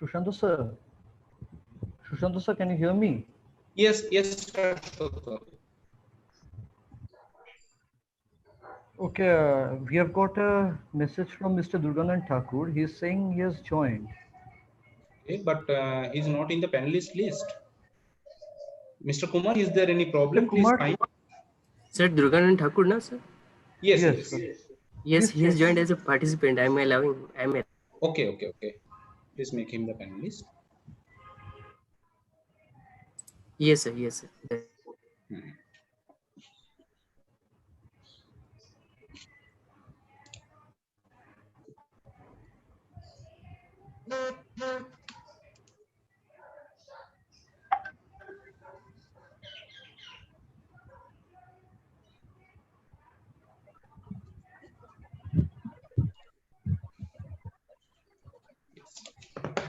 Sushant sir. Sushant sir, can you hear me? Yes, sir. Okay, we have got a message from Mr. Durganand Thakur. He is saying he has joined. Okay, but he's not in the panelist list. Mr. Kumar, is there any problem? Mr. Please Kumar? find. Sir, Durganand Thakur, na sir? Yes. Yes, he has check. joined as a participant. I'm allowing. Okay. Please make him the panelist. Yes, sir.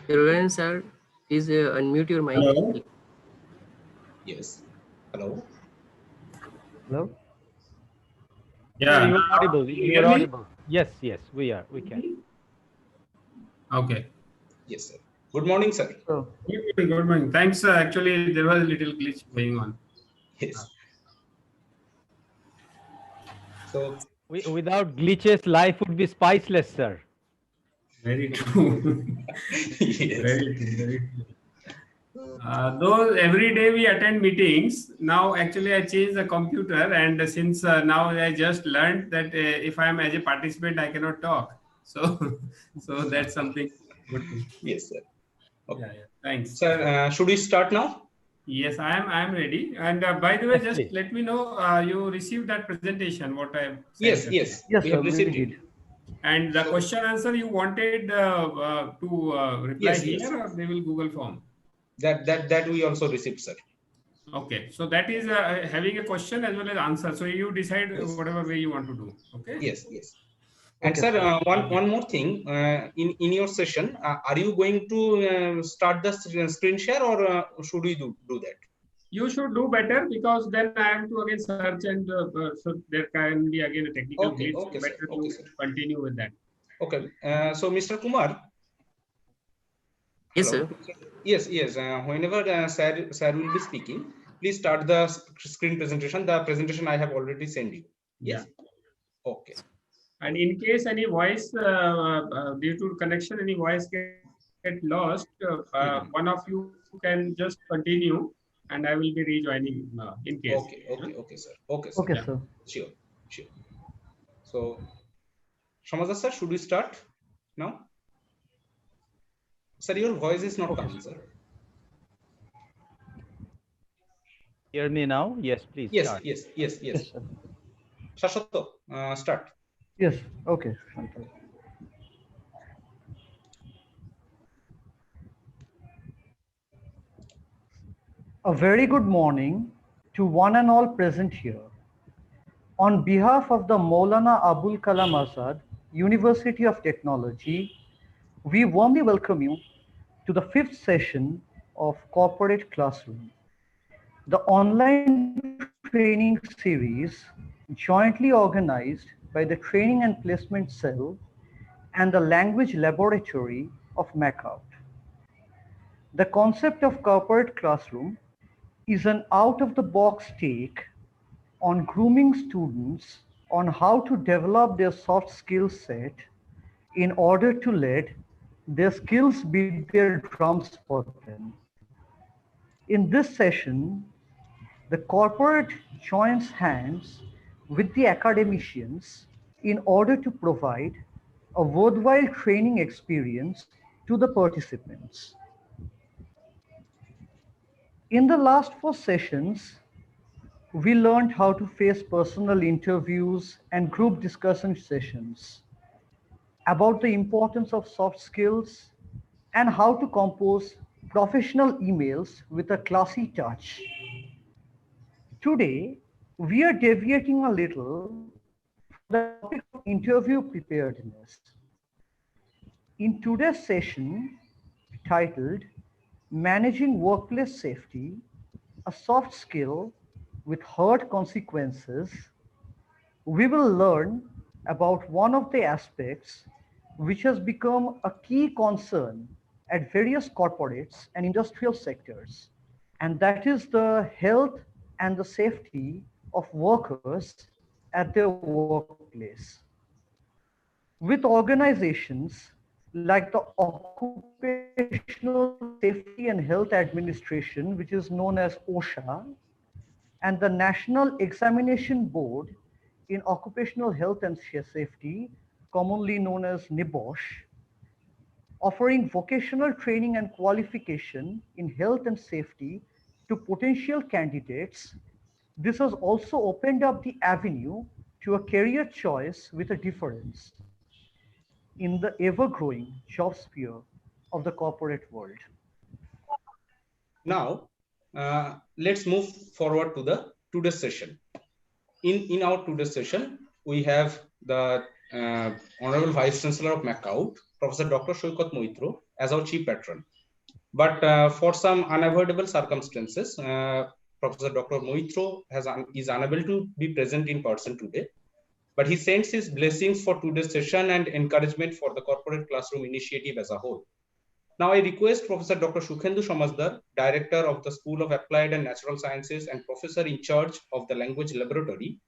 Durganand sir, please unmute your mic. Hello. Yes. Hello. Hello? Yeah. You are audible. You You hear are me? audible. Yes, we can. Okay. Yes, sir. Good morning, sir. So, Good morning. Thanks. Actually, there was a little glitch going on. Yes. So, Without glitches, life would be spiceless, sir. Very true. yes. Very true. Though every day we attend meetings, now actually I changed the computer, and since now I just learned that if I am as a participant, I cannot talk. So, so that's something good. Yes, sir. Okay. Yeah. Thanks. Sir, should we start now? Yes, I am ready. And by the way, Yes, just please. let me know you received that presentation. What I have Yes. sent. yes, We sir, have we received did. it. And the So- question answer you wanted to reply Yes, here, yes. or they will Google form. That we also received, sir. Okay, so that is having a question as well as answer. So you decide Yes. whatever way you want to do. Okay. Yes. And Okay, sir, sir. one more thing. In your session, are you going to start the screen share, or should we do that? You should do better, because then I have to again search, and so there can be again a technical Okay, glitch. okay, sir. Better Okay, to sir. continue with that. Okay. So, Mr. Kumar. Yes, Hello. sir. Yes. Whenever sir will be speaking, please start the screen presentation. The presentation I have already sent you. Yes. Yeah. Okay. And in case any voice due to connection, any voice get lost, one of you can just continue, and I will be rejoining in case. Okay, sir. Okay, sir. Okay, Yeah. sir. Sure. So, Shamaza sir, should we start now? Sir, your voice is not coming, sir. Hear me now? Yes, please start. Yes. Yes, sir. Shashwat, start. Yes, okay, Sushant. A very good morning to one and all present here. On behalf of the Maulana Abul Kalam Azad University of Technology, we warmly welcome you to the 5th session of Corporate Classroom, the online training series jointly organized by the Training and Placement Cell and the Language Laboratory of MAKAUT. The concept of Corporate Classroom is an out-of-the-box take on grooming students on how to develop their soft skill set in order to let their skills beat their drums for them. In this session, the corporate joins hands with the academicians in order to provide a worthwhile training experience to the participants. In the last 4 sessions, we learned how to face personal interviews and group discussion sessions, about the importance of soft skills, and how to compose professional emails with a classy touch. Today, we are deviating a little from the topic of interview preparedness. In today's session, titled Managing Workplace Safety, a Soft Skill with Hard Consequences, we will learn about one of the aspects which has become a key concern at various corporates and industrial sectors, and that is the health and the safety of workers at their workplace. With organizations like the Occupational Safety and Health Administration, which is known as OSHA, and the National Examination Board in Occupational Health and Safety, commonly known as NIBOSH, offering vocational training and qualification in health and safety to potential candidates. This has also opened up the avenue to a career choice with a difference in the ever-growing job sphere of the corporate world. Now, let's move forward to the today's session. In our today's session, we have the Honorable Vice Chancellor of MAKAUT, Professor Dr. Shoykat Moitro, as our chief patron. But for some unavoidable circumstances, Professor Dr. Moitro is unable to be present in person today. But he sends his blessings for today's session and encouragement for the corporate classroom initiative as a whole. Now I request Professor Dr. Shukhendu Samazdar, Director of the School of Applied and Natural Sciences and Professor in charge of the Language Laboratory,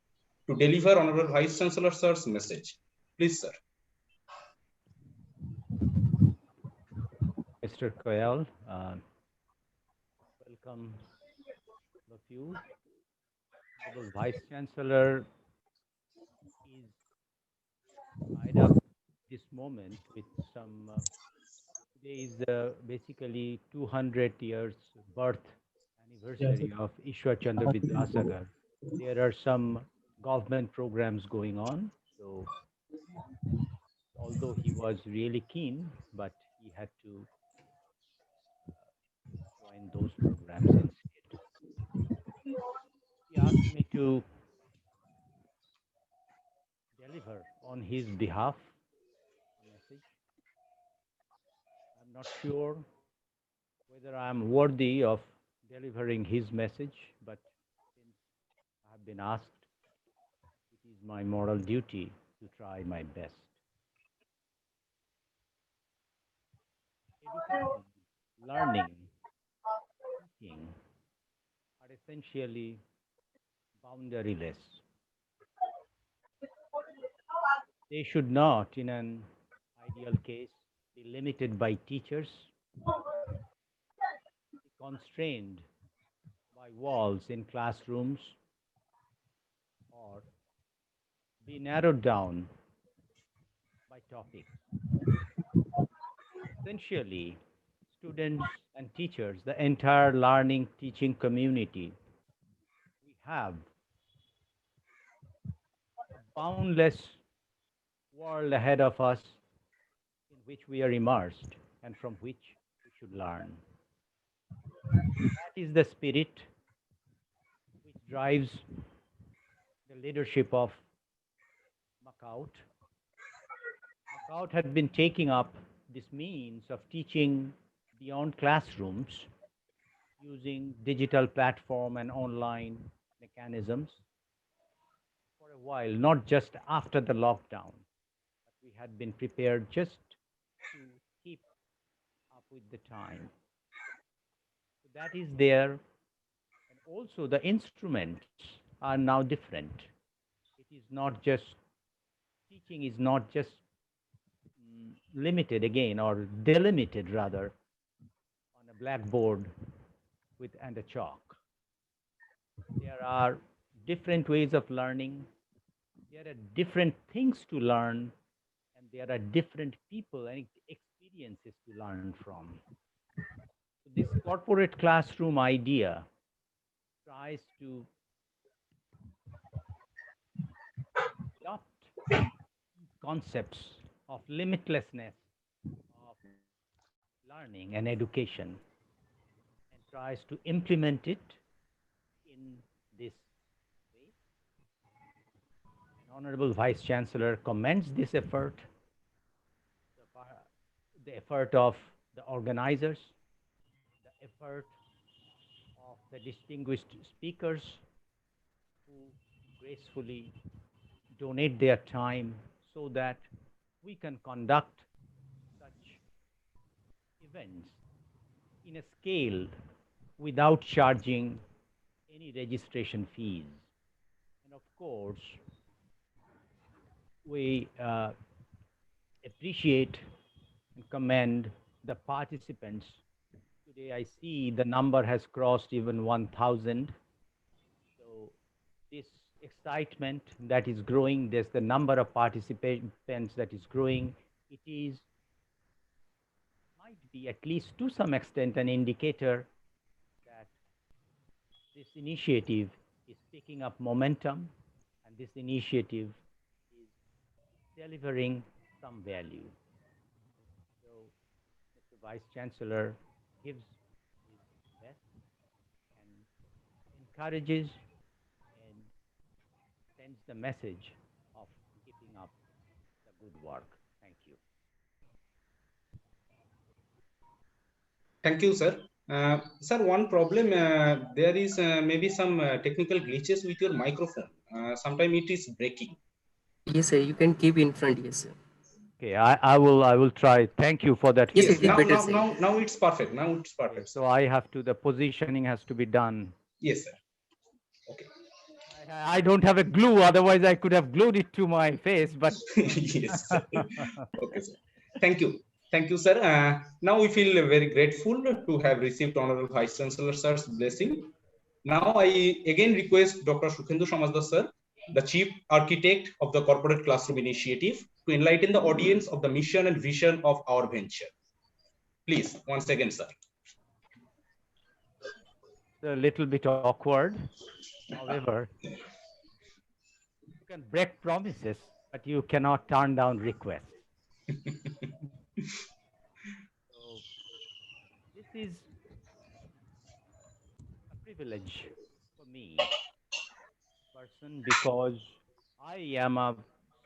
to deliver Honorable Vice Chancellor Sir's message. Please, sir. Mr. Koyal, welcome all of you. Honorable Vice Chancellor is tied up this moment with some, today is basically 200 years birth anniversary of Ishwar Chandra Vidyasagar. There are some government programs going on, so although he was really keen, but he had to join those programs instead. He asked me to deliver on his behalf a message. I'm not sure whether I'm worthy of delivering his message, but since I have been asked, it is my moral duty to try my best. Education, learning, teaching are essentially boundaryless. They should not, in an ideal case, be limited by teachers, be constrained by walls in classrooms, or be narrowed down by topics. Essentially, students and teachers, the entire learning teaching community, we have a boundless world ahead of us in which we are immersed and from which we should learn. That is the spirit which drives the leadership of MAKAUT. MAKAUT had been taking up this means of teaching beyond classrooms using digital platform and online mechanisms for a while, not just after the lockdown, but we had been prepared just to keep up with the time. So that is there, and also the instruments are now different. It is not just, teaching is not just limited again, or delimited rather, on a blackboard with and a chalk. There are different ways of learning. There are different things to learn, and there are different people and experiences to learn from. This corporate classroom idea tries to adopt concepts of limitlessness of learning and education and tries to implement it in this way. And Honorable Vice Chancellor commends this effort, the effort of the organizers, the effort of the distinguished speakers who gracefully donate their time so that we can conduct such events in a scale without charging any registration fees. And of course, we appreciate and commend the participants. Today I see the number has crossed even 1,000. So this excitement that is growing, there's the number of participants that is growing. It is might be at least to some extent an indicator that this initiative is picking up momentum and this initiative is delivering some value. So Mr. Vice Chancellor gives his best and encourages and sends the message of keeping up the good work. Thank you. Thank you, sir. Sir, one problem, there is maybe some technical glitches with your microphone. Sometimes it is breaking. Yes, sir. You can keep in front. Yes, sir. Okay, I will try. Thank you for that Yes, Yes, it is feedback. better, sir. now it's perfect. Now it's Okay, perfect. so I have to, the positioning has to be done. Yes, sir. Okay. I don't have a glue, otherwise I could have glued it to my face, but Yes, sir. Okay, sir. Thank you. Thank you, sir. Now we feel very grateful to have received Honorable Vice Chancellor sir's blessing. Now I again request Dr. Sukhendu Samazdar sir, the Chief Architect of the Corporate Classroom Initiative, to enlighten the audience of the mission and vision of our venture. Please, once again, sir. it's a little bit awkward. However, you can break promises, but you cannot turn down requests. So this is a privilege for me, person, because I am a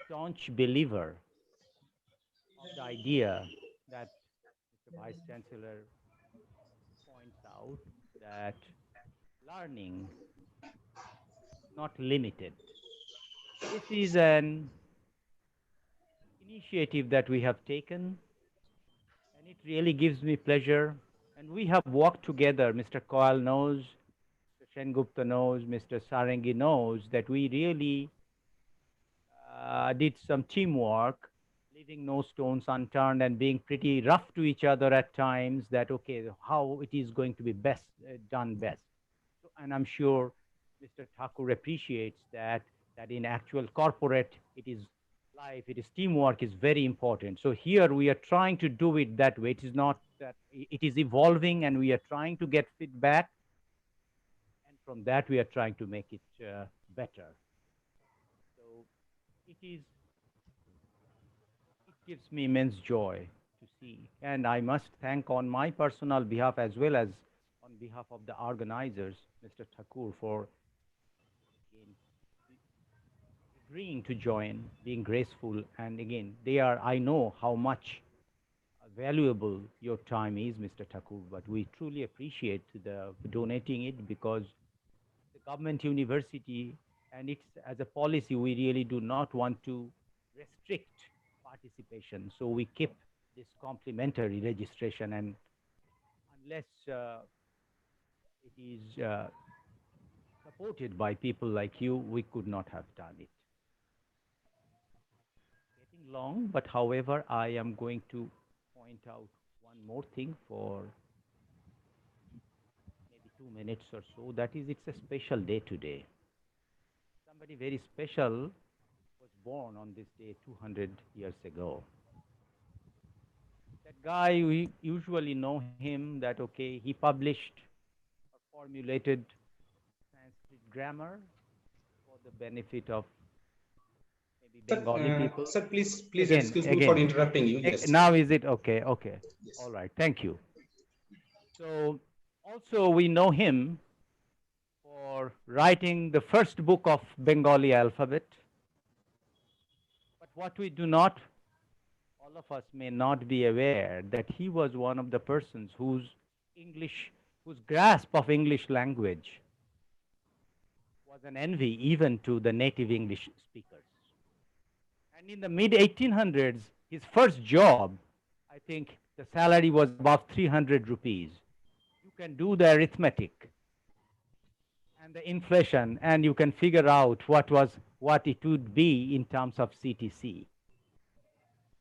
staunch believer of the idea that Mr. Vice Chancellor points out, that learning is not limited. This is an initiative that we have taken, and it really gives me pleasure. And we have worked together. Mr. Koal knows, Mr. Sengupta knows, Mr. Sarangi knows that we really did some teamwork, leaving no stones unturned and being pretty rough to each other at times, that okay, how it is going to be best done best. So, and I'm sure Mr. Thakur appreciates that in actual corporate, it is life, it is teamwork is very important. So here we are trying to do it that way. It is not that it is evolving, and we are trying to get feedback, and from that we are trying to make it better. So it is, it gives me immense joy to see. And I must thank on my personal behalf as well as on behalf of the organizers, Mr. Thakur, for again agreeing to join, being graceful. And again, they are, I know how much valuable your time is, Mr. Thakur, but we truly appreciate the donating it, because the government university, and it's as a policy, we really do not want to restrict participation. So we keep this complimentary registration, and unless it is supported by people like you, we could not have done it. Getting long, but however, I am going to point out one more thing for maybe 2 minutes or so. That is, it's a special day today. Somebody very special was born on this day 200 years ago. That guy, we usually know him that, okay, he published or formulated Sanskrit grammar for the benefit of maybe Sir, Bengali people. sir, please Again, excuse me for interrupting you. Yes. now is it okay? Okay. Yes. All right. Thank you. So also we know him for writing the first book of Bengali alphabet. But what we do not, all of us may not be aware, that he was one of the persons whose grasp of English language was an envy even to the native English speakers. And in the mid 1800s, his first job, I think the salary was above 300 rupees. You can do the arithmetic and the inflation, and you can figure out what it would be in terms of CTC.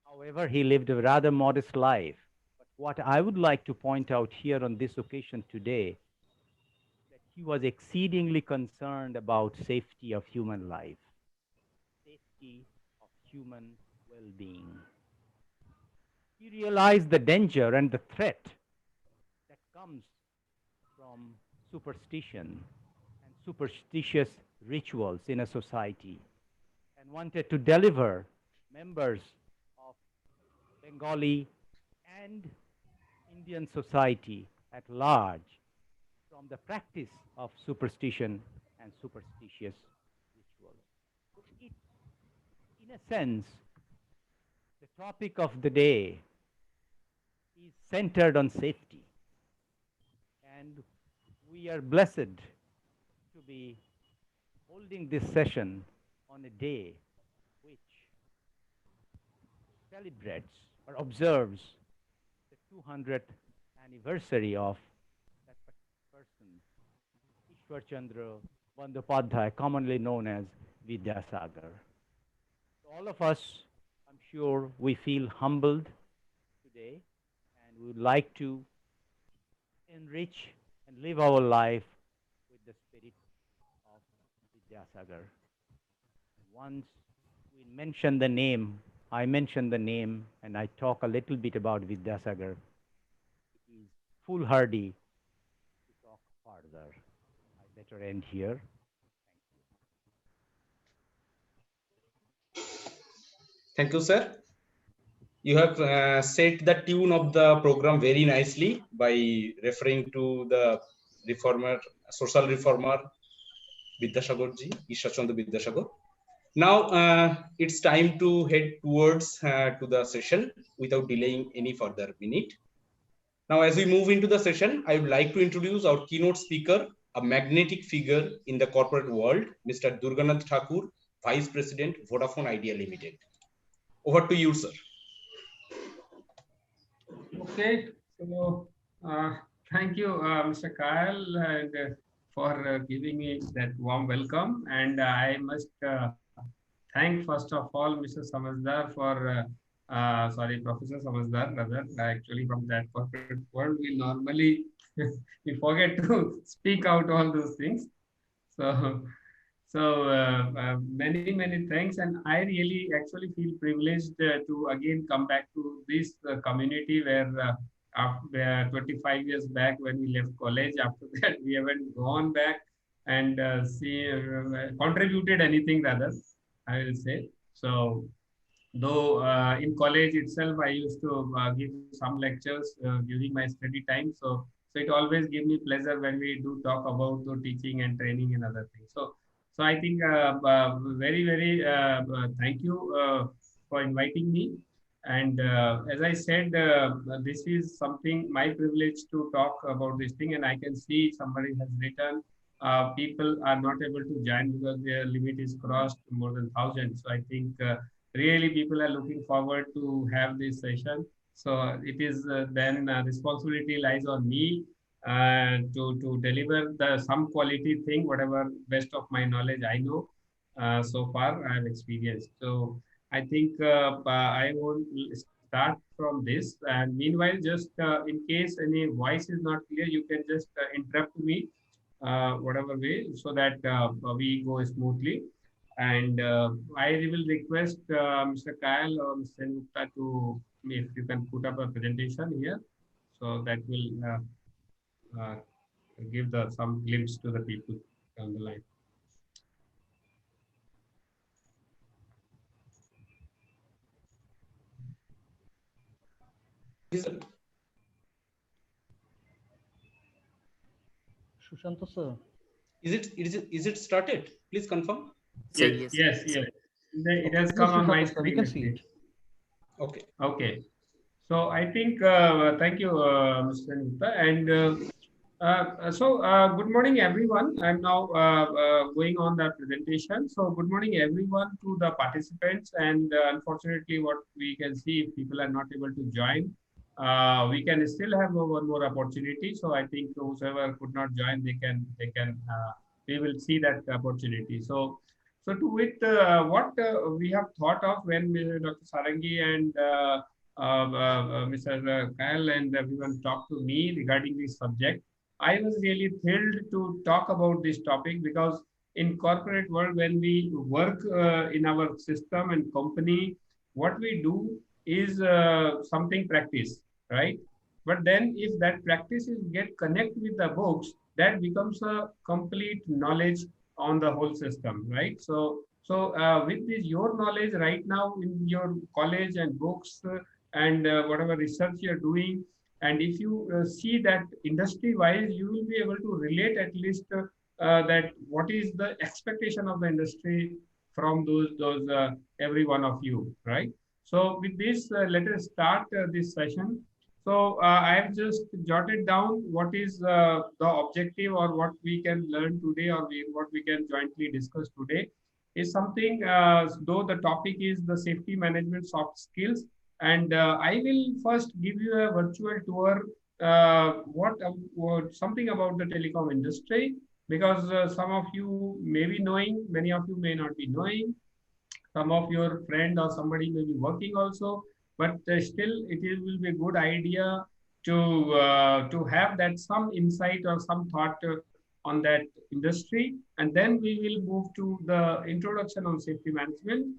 However, he lived a rather modest life. But what I would like to point out here on this occasion today, that he was exceedingly concerned about safety of human life, safety of human well-being. He realized the danger and the threat that comes from superstition and superstitious rituals in a society, and wanted to deliver members of Bengali and Indian society at large from the practice of superstition and superstitious rituals. So it, in a sense, the topic of the day is centered on safety. And we are blessed to be holding this session on a day which celebrates or observes the 200th anniversary of that person, Ishwar Chandra Bandyopadhyay, commonly known as Vidyasagar. All of us, I'm sure, we feel humbled today, and we would like to enrich and live our life with the spirit of Vidyasagar. Once we mention the name, I mention the name, and I talk a little bit about Vidyasagar, it is foolhardy to talk further. I better end here. Thank you, sir. You have set the tune of the program very nicely by referring to the reformer, social reformer Vidyasagar ji, Ishwar Chandra Vidyasagar. Now it's time to head towards to the session without delaying any further minute. Now, as we move into the session, I would like to introduce our keynote speaker, a magnetic figure in the corporate world, Mr. Durganath Thakur, Vice President, Vodafone Idea Limited. Over to you, sir. Okay, so thank you, Mr. Kyle, and for giving me that warm welcome. And I must thank first of all Mr. Samazdar for, sorry, Professor Samazdar, rather, actually from that corporate world, we normally we forget to speak out all those things. So, many thanks, and I really actually feel privileged to again come back to this community where 25 years back when we left college. After that, we haven't gone back and contributed anything rather, I will say. So, though in college itself, I used to give some lectures during my study time. So it always gives me pleasure when we do talk about the teaching and training and other things. So I think very thank you for inviting me. And as I said, this is something my privilege to talk about this thing. And I can see somebody has written, people are not able to join because their limit is crossed more than 1,000. So I think really people are looking forward to have this session. So it is then responsibility lies on me to deliver the some quality thing, whatever best of my knowledge I know so far I have experienced. So I think I will start from this. And meanwhile, just in case any voice is not clear, you can just interrupt me whatever way so that we go smoothly. And I will request Mr. Kyle or Mr. Gupta to, if you can put up a presentation here, so that will uh, give some glimpse to the people on the line. Sushanta sir. Is it started? Please confirm. Yes. It has come on my screen. We can see it. Okay. Okay. So I think, thank you, Mr. Gupta. And good morning, everyone. I'm now going on the presentation. So good morning, everyone, to the participants. And unfortunately, what we can see, if people are not able to join, we can still have one more opportunity. So I think whoever could not join, we will see that opportunity. So to it, what we have thought of when Dr. Sarangi and Mr. Kyle and everyone talked to me regarding this subject, I was really thrilled to talk about this topic because in corporate world, when we work in our system and company, what we do is something practice, right? But then if that practices get connect with the books, that becomes a complete knowledge on the whole system, right? So with this your knowledge right now in your college and books and whatever research you're doing, and if you see that industry wise, you will be able to relate at least that what is the expectation of the industry from those every one of you, right? So with this, let us start this session. So I have just jotted down what is the objective or what we can learn today or what we can jointly discuss today is something, though the topic is the safety management soft skills. And I will first give you a virtual tour, something about the telecom industry, because some of you may be knowing, many of you may not be knowing, some of your friend or somebody may be working also, but still will be a good idea to have that some insight or some thought on that industry, and then we will move to the introduction on safety management.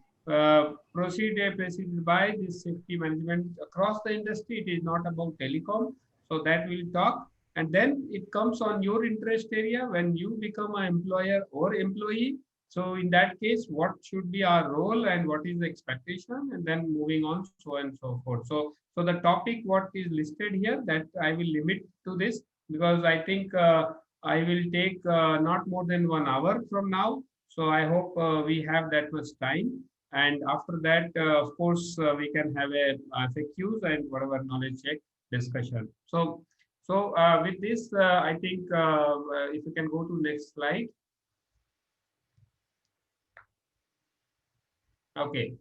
Proceeded by this safety management across the industry. It is not about telecom, so that we'll talk. And then it comes on your interest area when you become an employer or employee. So in that case, what should be our role and what is the expectation, and then moving on, so and so forth. So the topic what is listed here, that I will limit to this, because I think I will take not more than 1 hour from now. So I hope we have that much time. And after that, of course, we can have a FAQs and whatever knowledge check discussion. So with this, I think if you can go to next slide. Okay.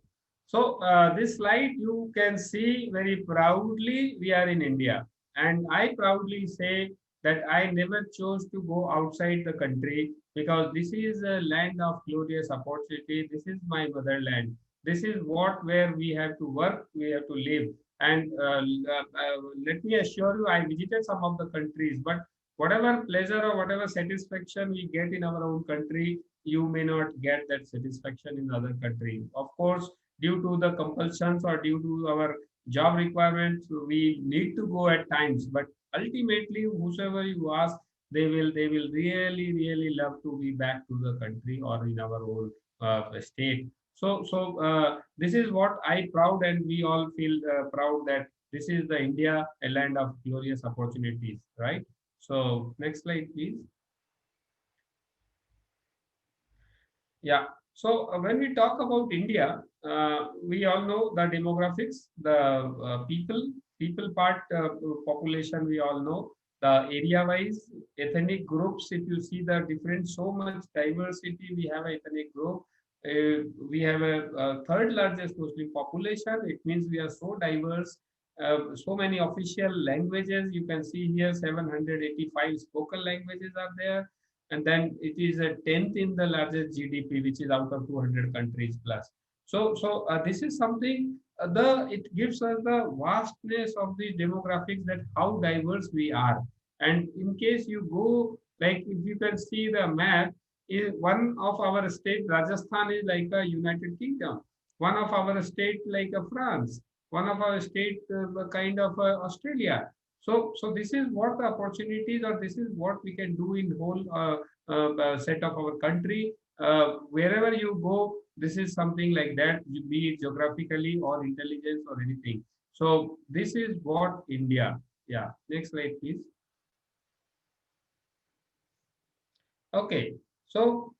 So this slide you can see very proudly we are in India, and I proudly say that I never chose to go outside the country, because this is a land of glorious opportunity. This is my motherland. This is what where we have to work, we have to live. And let me assure you, I visited some of the countries, but whatever pleasure or whatever satisfaction we get in our own country, you may not get that satisfaction in other country. Of course, due to the compulsions or due to our job requirements, we need to go at times. But ultimately, whosoever you ask, they will really love to be back to the country or in our own state. So this is what I proud, and we all feel proud that this is the India, a land of glorious opportunities, right? So next slide, please. Yeah. So when we talk about India, we all know the demographics, the people part, population. We all know the area-wise ethnic groups. If you see the different, so much diversity, we have an ethnic group. We have a third largest Muslim population. It means we are so diverse. So many official languages. You can see here 785 spoken languages are there, and then it is a 10th in the largest GDP, which is out of 200 countries plus. So this is something, it gives us the vastness of the demographics, that how diverse we are. And in case you go, like if you can see the map, is one of our state, Rajasthan, is like a United Kingdom. One of our state like a France. One of our state kind of Australia. So this is what the opportunities, or this is what we can do in whole set of our country. Wherever you go, this is something like that, be it geographically or intelligence or anything. So this is what India. Yeah. Next slide, please. Okay. So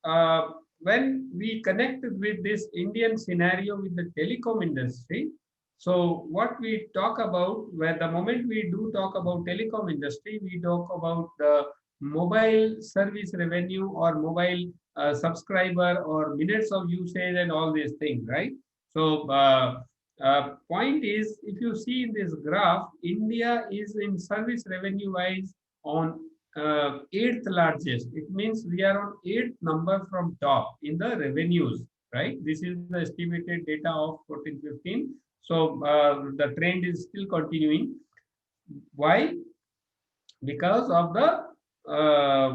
when we connect with this Indian scenario with the telecom industry, so what we talk about, where the moment we do talk about telecom industry, we talk about the mobile service revenue or mobile subscriber or minutes of usage and all these things, right? So point is, if you see in this graph, India is in service revenue wise on 8th largest. It means we are on 8th number from top in the revenues, right? This is the estimated data of 14-15. So the trend is still continuing. Why? Because of the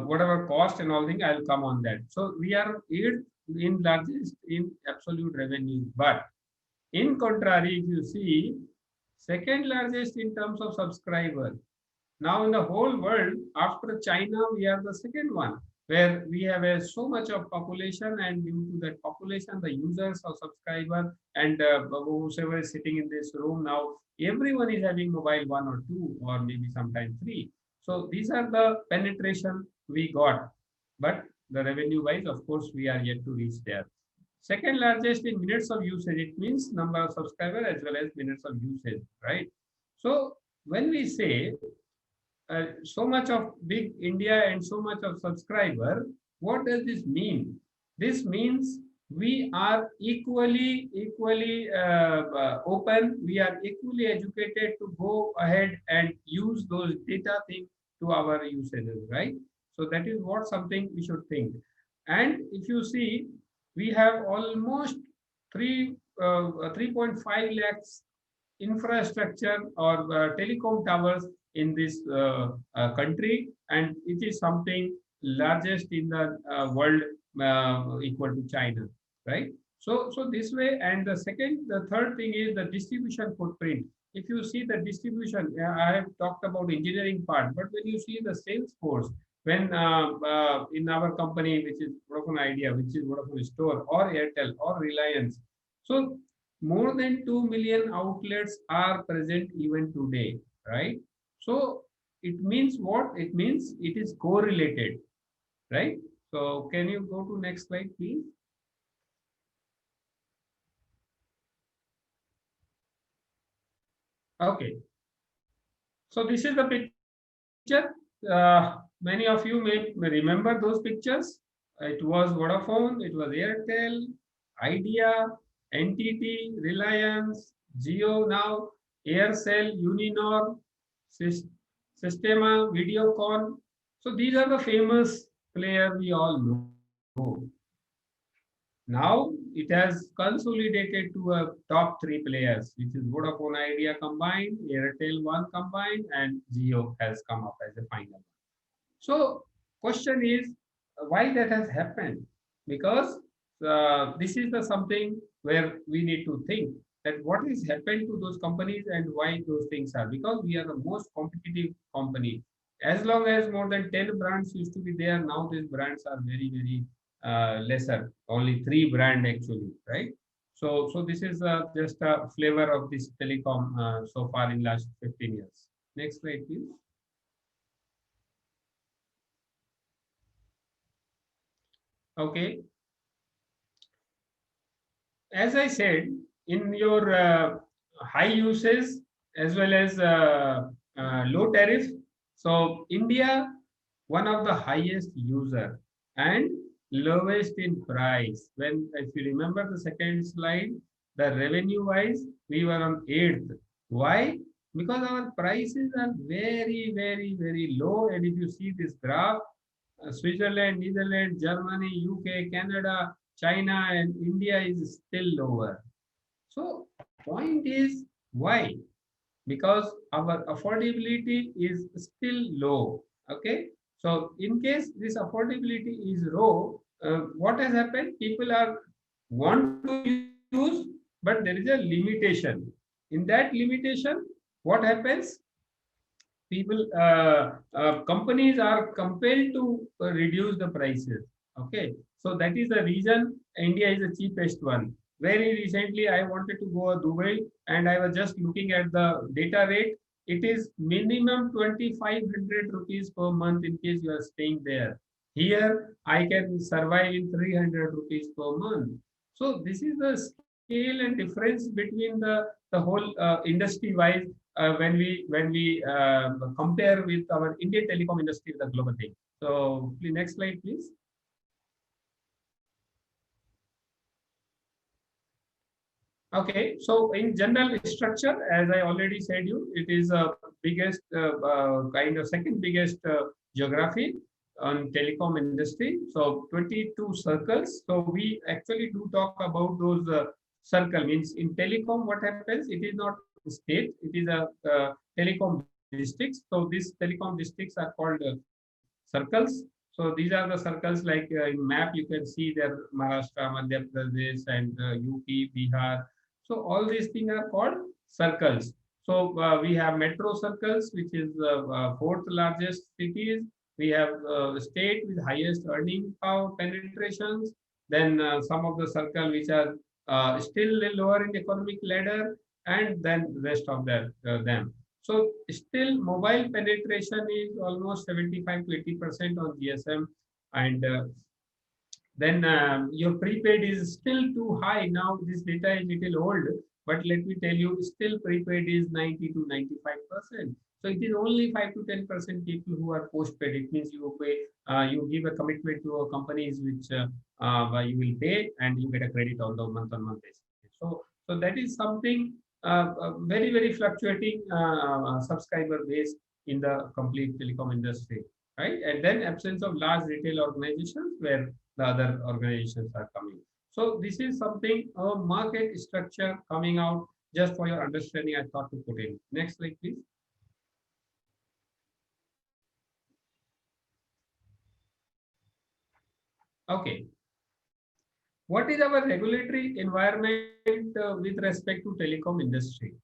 whatever cost and all thing, I'll come on that. So we are 8th in largest in absolute revenue, but in contrary, if you see, second largest in terms of subscriber. Now in the whole world, after China, we are the second one, where we have so much of population, and due to that population, the users or subscriber and whoever is sitting in this room now, everyone is having mobile 1 or 2 or maybe sometimes 3. So these are the penetration we got, but the revenue wise, of course, we are yet to reach there. Second largest in minutes of usage, it means number of subscribers as well as minutes of usage, right? So when we say so much of big India and so much of subscriber, what does this mean? This means we are equally open. We are equally educated to go ahead and use those data things to our usages, right? So that is what something we should think. And if you see, we have almost 3.5 lakhs infrastructure or telecom towers in this country, and it is something largest in the world, equal to China, right? So this way. And the third thing is the distribution footprint. If you see the distribution, I have talked about engineering part, but when you see the sales force, when in our company, which is Vodafone Idea, which is Vodafone Store or Airtel or Reliance, so more than 2 million outlets are present even today, right? So it means what? It means it is correlated, right? So can you go to next slide, please? Okay. So this is the picture. Many of you may remember those pictures. It was Vodafone, it was Airtel, Idea, NTT, Reliance, Jio now, Aircel, Uninor, Sistema, Videocon. So these are the famous players we all know. Now it has consolidated to a top 3 players, which is Vodafone Idea combined, Airtel One combined, and Jio has come up as a final. So question is why that has happened? Because this is the something where we need to think that what has happened to those companies and why those things are. Because we are the most competitive company. As long as more than 10 brands used to be there, now these brands are very lesser. Only 3 brands actually, right? So this is just a flavor of this telecom so far in last 15 years. Next slide, please. Okay. As I said, in your high usage as well as low tariff, so India, one of the highest user and lowest in price. When, if you remember the second slide, the revenue wise, we were on 8th. Why? Because our prices are very low. And if you see this graph, Switzerland, Netherlands, Germany, UK, Canada, China, and India is still lower. So point is why? Because our affordability is still low. Okay. So in case this affordability is low, what has happened? People are want to use, but there is a limitation. In that limitation, what happens? People companies are compelled to reduce the prices. Okay, so that is the reason India is the cheapest one. Very recently I wanted to go to Dubai, and I was just looking at the data rate. It is minimum 2500 rupees per month in case you are staying there. Here I can survive in 300 rupees per month. So this is the scale and difference between the whole industry wise, when we compare with our Indian telecom industry with the global thing. So next slide, please. Okay, so in general structure, as I already said you, it is a biggest kind of second biggest geography on telecom industry. So 22 circles. So we actually do talk about those circle. Means in telecom, what happens? It is not state. It is a telecom districts. So these telecom districts are called circles. So these are the circles like in map you can see there Maharashtra, Madhya Pradesh, and UP, Bihar. So all these things are called circles. So we have metro circles, which is fourth largest cities. We have state with highest earning power penetrations. Then some of the circle which are still lower in economic ladder, and then rest of them. So still mobile penetration is almost 75 to 80% on GSM, and then your prepaid is still too high. Now this data is little old, but let me tell you, still prepaid is 90 to 95%. So it is only 5 to 10% people who are postpaid. It means you pay, you give a commitment to a companies which you will pay, and you get a credit on the month-on-month basis. So that is something very fluctuating subscriber base in the complete telecom industry, right? And then absence of large retail organizations where the other organizations are coming. So this is something a market structure coming out just for your understanding. I thought to put in. Next slide, please. Okay. What is our regulatory environment with respect to telecom industry?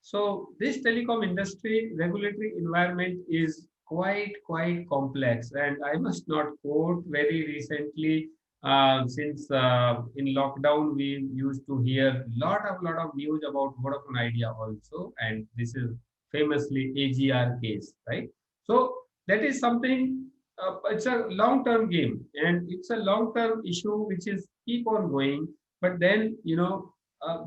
So this telecom industry regulatory environment is quite complex, and I must not quote very recently. Since in lockdown we used to hear lot of news about Vodafone Idea also, and this is famously AGR case, right? So that is something. It's a long-term game, and it's a long-term issue which is keep on going. But then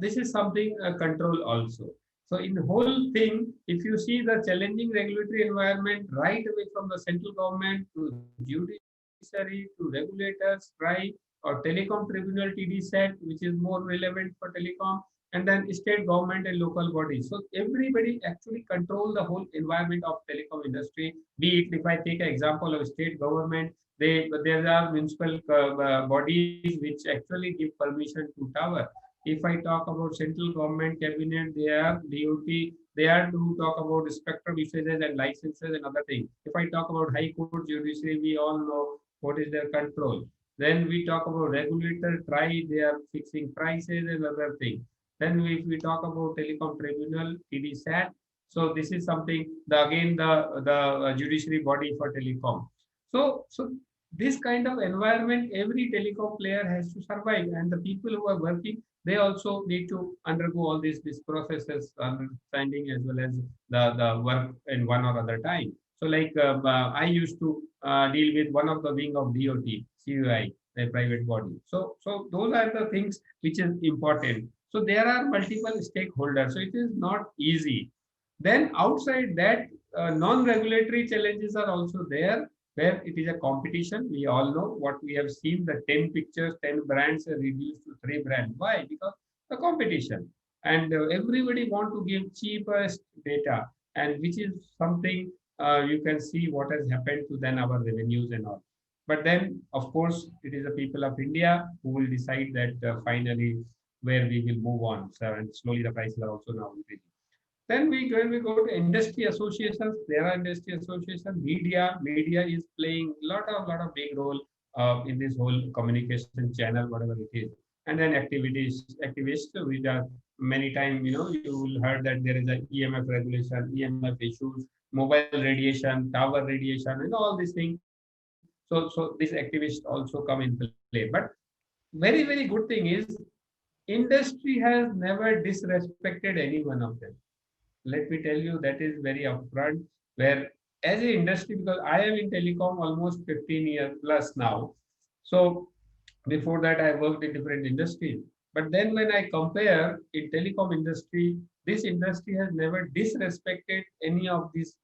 this is something control also. So in the whole thing, if you see the challenging regulatory environment right away from the central government to judiciary to regulators, TRAI or Telecom Tribunal TDSAT, which is more relevant for telecom, and then state government and local bodies. So everybody actually control the whole environment of telecom industry. Be it if I take an example of state government, there are municipal bodies which actually give permission to tower. If I talk about central government cabinet, they are DOT, they are to talk about spectrum usages and licenses and other things. If I talk about High Court judiciary, we all know what is their control. Then we talk about regulator, TRAI, they are fixing prices and other things. Then if we talk about Telecom Tribunal, TDSAT, so this is something, again the judiciary body for telecom. So this kind of environment, every telecom player has to survive, and the people who are working, they also need to undergo all these processes, understanding as well as the work in one or other time. So like I used to deal with one of the wing of DOT, CUI, a private body. So those are the things which is important. So there are multiple stakeholders. So it is not easy. Then outside that, non-regulatory challenges are also there, where it is a competition. We all know what we have seen, the 10 pictures, 10 brands are reduced to 3 brands. Why? Because the competition. And everybody want to give cheapest data, and which is something you can see what has happened to then our revenues and all. But then, of course, it is the people of India who will decide that finally where we will move on. So, and slowly the prices are also now increasing. Then when we go to industry associations, there are industry associations, media is playing lot of big role in this whole communication channel, whatever it is. And then activists, which are many times, you will heard that there is a EMF regulation, EMF issues, mobile radiation, tower radiation, and all these things. So these activists also come in play. But very good thing is industry has never disrespected any one of them. Let me tell you, that is very upfront, where as an industry, because I am in telecom almost 15 years plus now. So before that I worked in different industries. But then when I compare in telecom industry, this industry has never disrespected any of this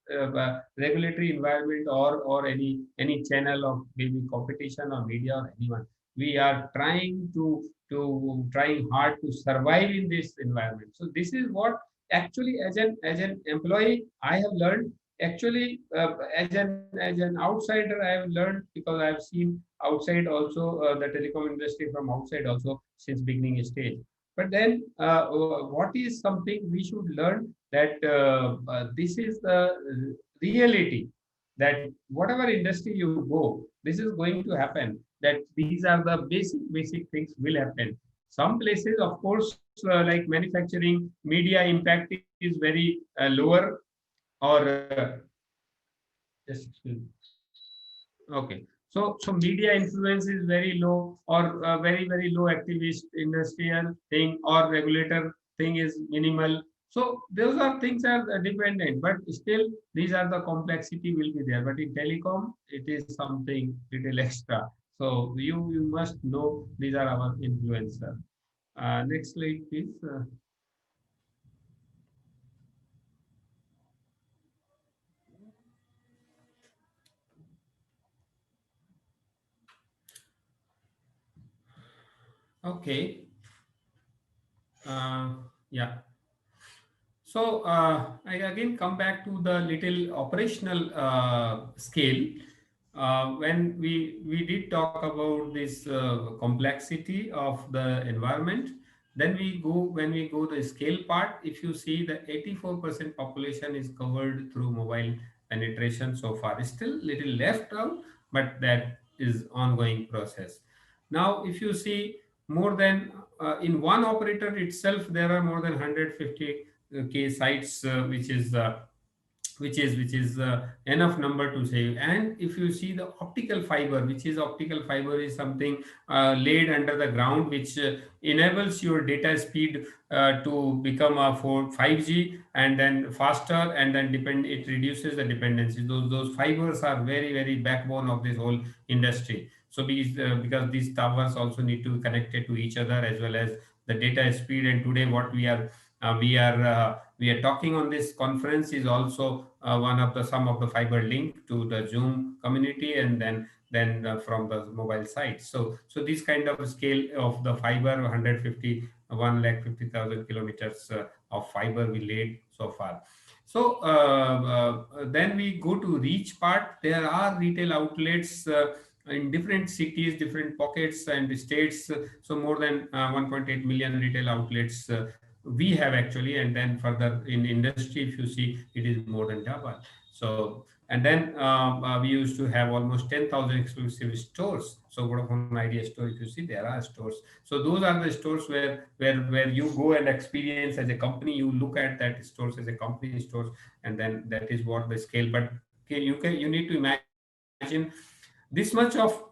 regulatory environment or any channel of maybe competition or media or anyone. we are trying hard to survive in this environment. So this is what actually as an employee I have learned. Actually, as an outsider, I have learned because I have seen outside also the telecom industry from outside also since beginning stage. But then, what is something we should learn that this is the reality, that whatever industry you go, this is going to happen. That these are the basic things will happen. Some places, of course, like manufacturing, media impact is very lower, or just excuse me. Okay. So media influence is very low, or very low activist industrial thing, or regulator thing is minimal. So those are things are dependent, but still these are the complexity will be there. But in telecom, it is something little extra. So you must know these are our influencer. Next slide, please. Okay. Yeah. So I again come back to the little operational scale. When we did talk about this complexity of the environment, then when we go the scale part. If you see, the 84% population is covered through mobile penetration so far. Still little left out, but that is ongoing process. Now, if you see, more than in one operator itself, there are more than 150 k sites, which is enough number to say. And if you see the optical fiber, optical fiber is something laid under the ground, which enables your data speed to become a 5G, and then faster, and then it reduces the dependency. Those fibers are very backbone of this whole industry. So because these towers also need to be connected to each other, as well as the data speed. And today what we are talking on this conference is also one of the some of the fiber link to the Zoom community, and then from the mobile site. So this kind of scale of the fiber, 150,000 kilometers of fiber we laid so far. So then we go to reach part. There are retail outlets in different cities, different pockets and states. So more than 1.8 million retail outlets we have actually. And then further in industry, if you see, it is more than double. So, and then we used to have almost 10,000 exclusive stores. So Vodafone Idea store, if you see, there are stores. So those are the stores where you go and experience as a company. You look at that stores as a company stores, and then that is what the scale. But you need to imagine this much of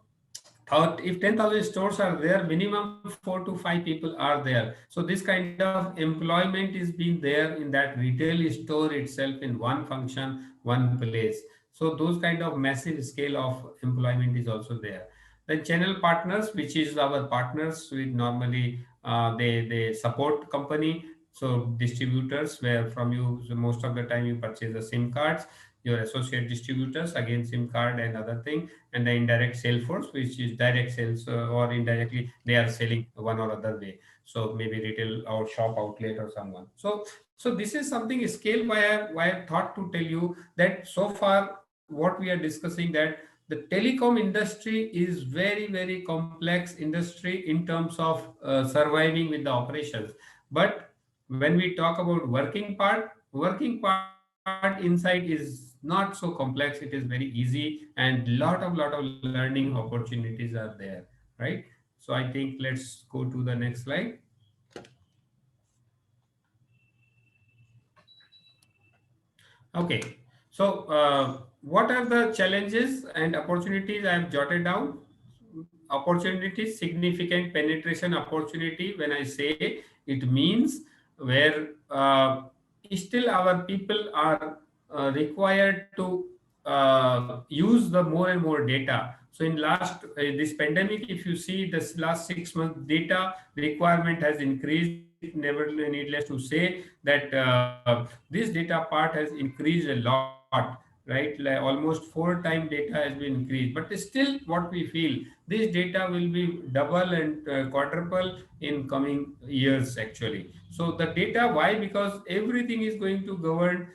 thought. If 10,000 stores are there, minimum 4 to 5 people are there. So this kind of employment is being there in that retail store itself, in one function, one place. So those kind of massive scale of employment is also there. Then channel partners, which is our partners, with normally they support company. So distributors, where from you, so most of the time you purchase the SIM cards, your associate distributors, again SIM card and other thing. And the indirect sales force, which is direct sales, or indirectly they are selling one or other way. So maybe retail or shop outlet or someone. So this is something scale why I thought to tell you that so far what we are discussing, that the telecom industry is very complex industry in terms of surviving with the operations. But when we talk about working part inside is not so complex. It is very easy, and lot of learning opportunities are there, right? So I think let's go to the next slide. Okay. So what are the challenges and opportunities I have jotted down? Opportunities, significant penetration opportunity. When I say, it means where still our people are required to use the more and more data. So in last this pandemic, if you see this last 6 months, data requirement has increased. Never needless to say that this data part has increased a lot, right? right? Like almost 4 times data has been increased, but still what we feel, this data will be double and quadruple in coming years actually. So the data, why? Because everything is going to govern,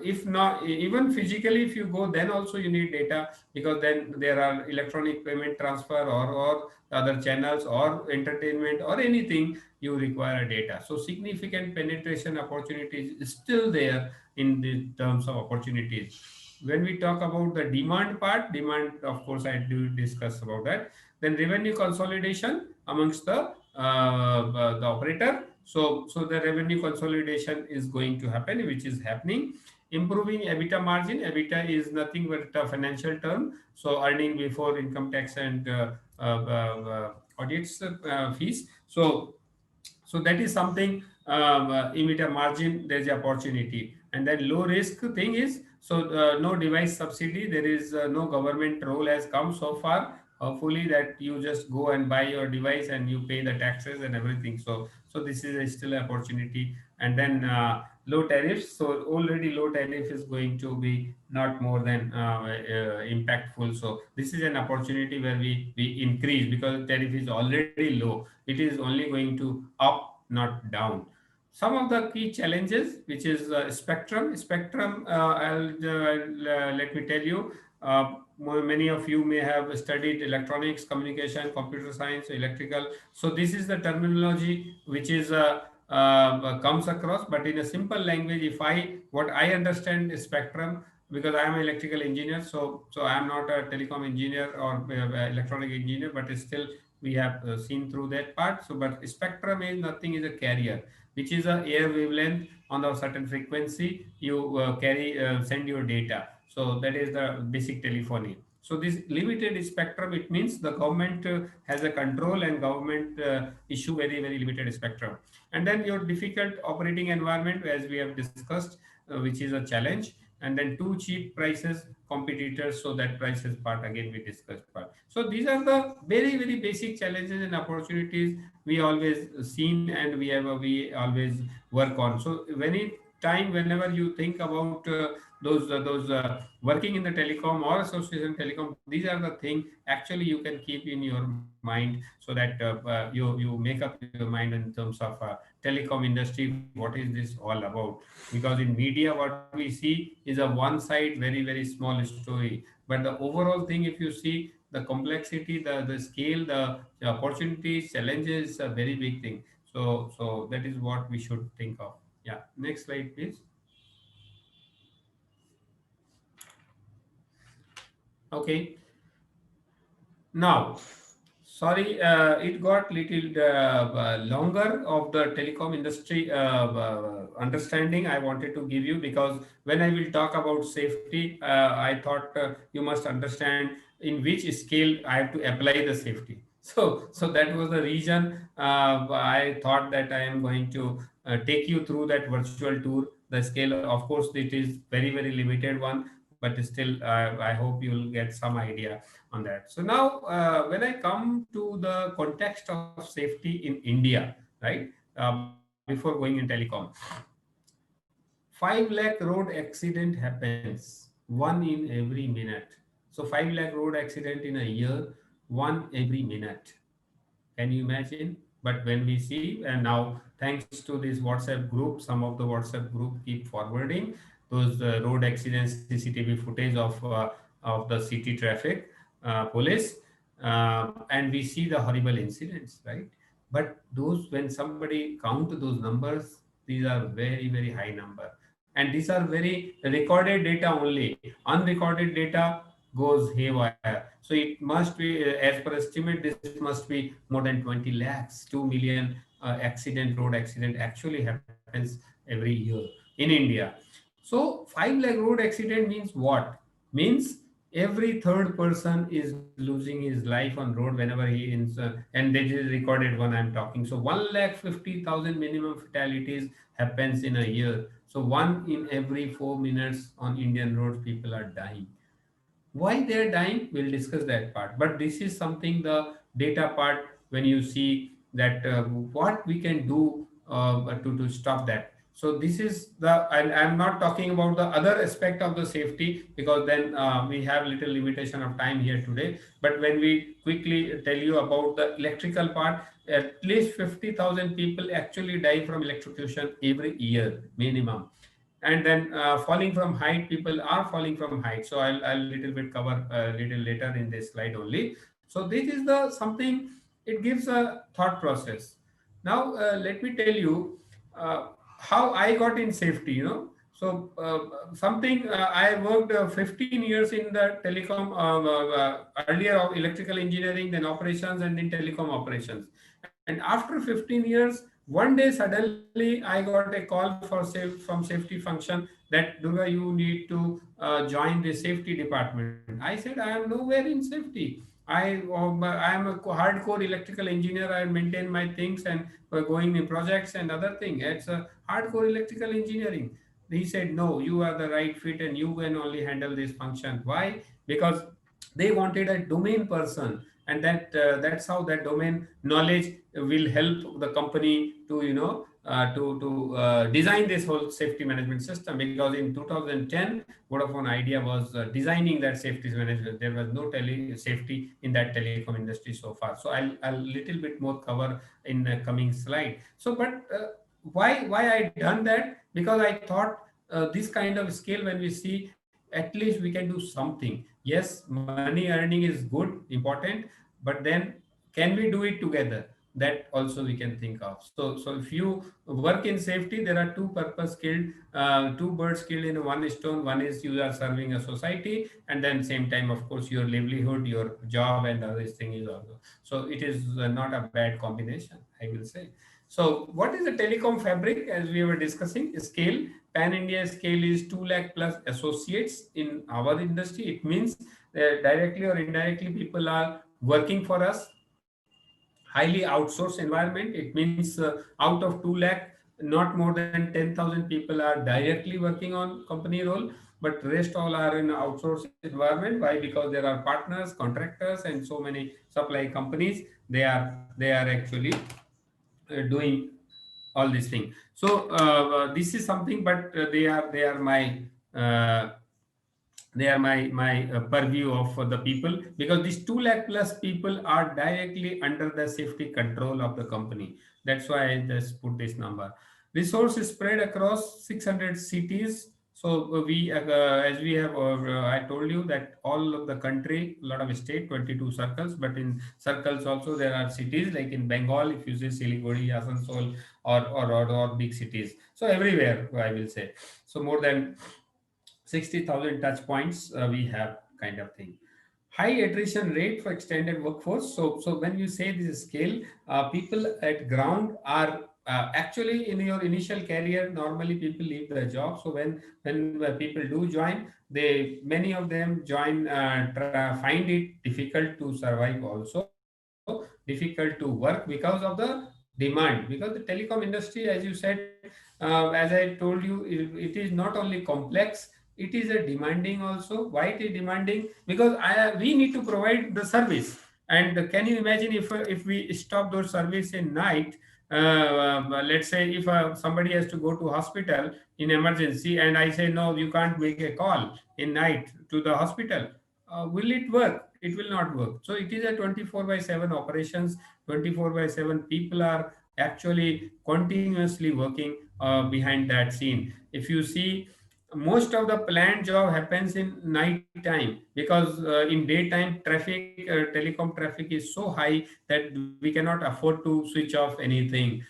if not even physically, if you go, then also you need data, because then there are electronic payment transfer, or other channels, or entertainment, or anything, you require data. So significant penetration opportunities is still there in the terms of opportunities. When we talk about the demand part, demand, of course, I do discuss about that. Then revenue consolidation amongst the operator. So the revenue consolidation is going to happen, which is happening. Improving EBITDA margin. EBITDA is nothing but a financial term. So earning before income tax and audits fees. So that is something, EBITDA margin, there is opportunity. And then low risk thing is, so no device subsidy, there is no government role has come so far, hopefully, that you just go and buy your device and you pay the taxes and everything. So this is still an opportunity. And then low tariffs. So already low tariff is going to be not more than impactful. So this is an opportunity where we increase, because tariff is already low, it is only going to up, not down. Some of the key challenges, which is spectrum, let me tell you, many of you may have studied electronics, communication, computer science, electrical. So this is the terminology which is comes across, but in a simple language, if I what I understand is spectrum, because I am an electrical engineer, so I am not a telecom engineer or electronic engineer, but still we have seen through that part. So but spectrum is nothing, is a carrier, which is a air wavelength on a certain frequency, you carry send your data. So that is the basic telephony. So this limited spectrum, it means the government has a control, and government issue very limited spectrum. And then your difficult operating environment, as we have discussed, which is a challenge. And then too cheap prices, competitors, so that prices part again we discussed part. So these are the very basic challenges and opportunities we always seen, and we always work on. So any time, whenever you think about those working in the telecom or association telecom, these are the thing actually you can keep in your mind, so that you make up your mind in terms of telecom industry, what is this all about. Because in media, what we see is a one side, very small story, but the overall thing, if you see the complexity, the scale, the opportunities, challenges, a very big thing. So that is what we should think of. Yeah, next slide please. Okay, now, sorry, it got little longer of the telecom industry understanding I wanted to give you, because when I will talk about safety, I thought you must understand in which scale I have to apply the safety. So that was the reason I thought that I am going to take you through that virtual tour. The scale, of course, it is very limited one, but still, I hope you will get some idea on that. So now, when I come to the context of safety in India, right? Before going in telecom, 5 lakh road accident happens, one in every minute. So 5 lakh road accident in a year, one every minute. Can you imagine? But when we see, and now thanks to this WhatsApp group, some of the WhatsApp group keep forwarding those road accidents, CCTV footage of the city traffic police, and we see the horrible incidents, right? But those, when somebody count those numbers, these are very high number, and these are very recorded data only. Unrecorded data goes haywire. So it must be, as per estimate, this must be more than 20 lakhs, 2 million road accident actually happens every year in India. So 5 lakh road accident means what? Means every third person is losing his life on road whenever he is, and this is recorded one I'm talking. So 1,50,000 minimum fatalities happens in a year. So one in every 4 minutes on Indian roads, people are dying. Why they are dying, we'll discuss that part. But this is something, the data part, when you see that what we can do to stop that. So this is the, and I'm not talking about the other aspect of the safety, because then we have little limitation of time here today. But when we quickly tell you about the electrical part, at least 50,000 people actually die from electrocution every year minimum. And then falling from height, people are falling from height. So I'll little bit cover a little later in this slide only. So this is the something, it gives a thought process. Now let me tell you how I got in safety, So something, I worked 15 years in the telecom, earlier of electrical engineering, then operations, and then telecom operations. And after 15 years, one day suddenly I got a call from safety function that, Durga, you need to join the safety department. I said, I am nowhere in safety. I am a hardcore electrical engineer. I maintain my things and going in projects and other thing. It's a hardcore electrical engineering. He said, no, you are the right fit and you can only handle this function. Why? Because they wanted a domain person, and that's how that domain knowledge will help the company to, to design this whole safety management system. Because in 2010, Vodafone Idea was designing that safety management. There was no tele safety in that telecom industry so far. So I'll little bit more cover in the coming slide. So, but why I done that? Because I thought this kind of scale, when we see, at least we can do something. Yes, money earning is good, important, but then can we do it together? That also we can think of. So if you work in safety, there are two purpose killed, two birds killed in one stone. One is you are serving a society, and then same time, of course, your livelihood, your job, and other thing is also. So it is not a bad combination, I will say. So what is the telecom fabric? As we were discussing, scale, pan India scale is 2 lakh plus associates in our industry. It means directly or indirectly people are working for us. Highly outsourced environment. It means out of 2 lakh, not more than 10,000 people are directly working on company role, but rest all are in outsourced environment. Why? Because there are partners, contractors, and so many supply companies. They are actually doing all these things. So this is something, but they are my uh, my purview of the people, because these 2 lakh plus people are directly under the safety control of the company. That's why I just put this number. Resource is spread across 600 cities. So we as we have I told you that all of the country, a lot of state, 22 circles, but in circles also there are cities, like in Bengal, if you say Siliguri, Asansol, or big cities. So everywhere, I will say. So more than 60,000 touch points we have, kind of thing. High attrition rate for extended workforce. So when you say this scale, people at ground are actually, in your initial career, normally people leave their job. So when people do join, they, many of them join, find it difficult to survive, also difficult to work because of the demand. Because the telecom industry, as you said, as I told you, it is not only complex, it is a demanding also. Why it is demanding? Because we need to provide the service. And can you imagine if we stop those service in night? Let's say if somebody has to go to hospital in emergency, and I say, no, you can't make a call in night to the hospital, will it work? It will not work. So it is a 24 by 7 operations. 24 by 7 people are actually continuously working behind that scene. If you see, most of the planned job happens in night time, because in daytime traffic, telecom traffic is so high that we cannot afford to switch off anything.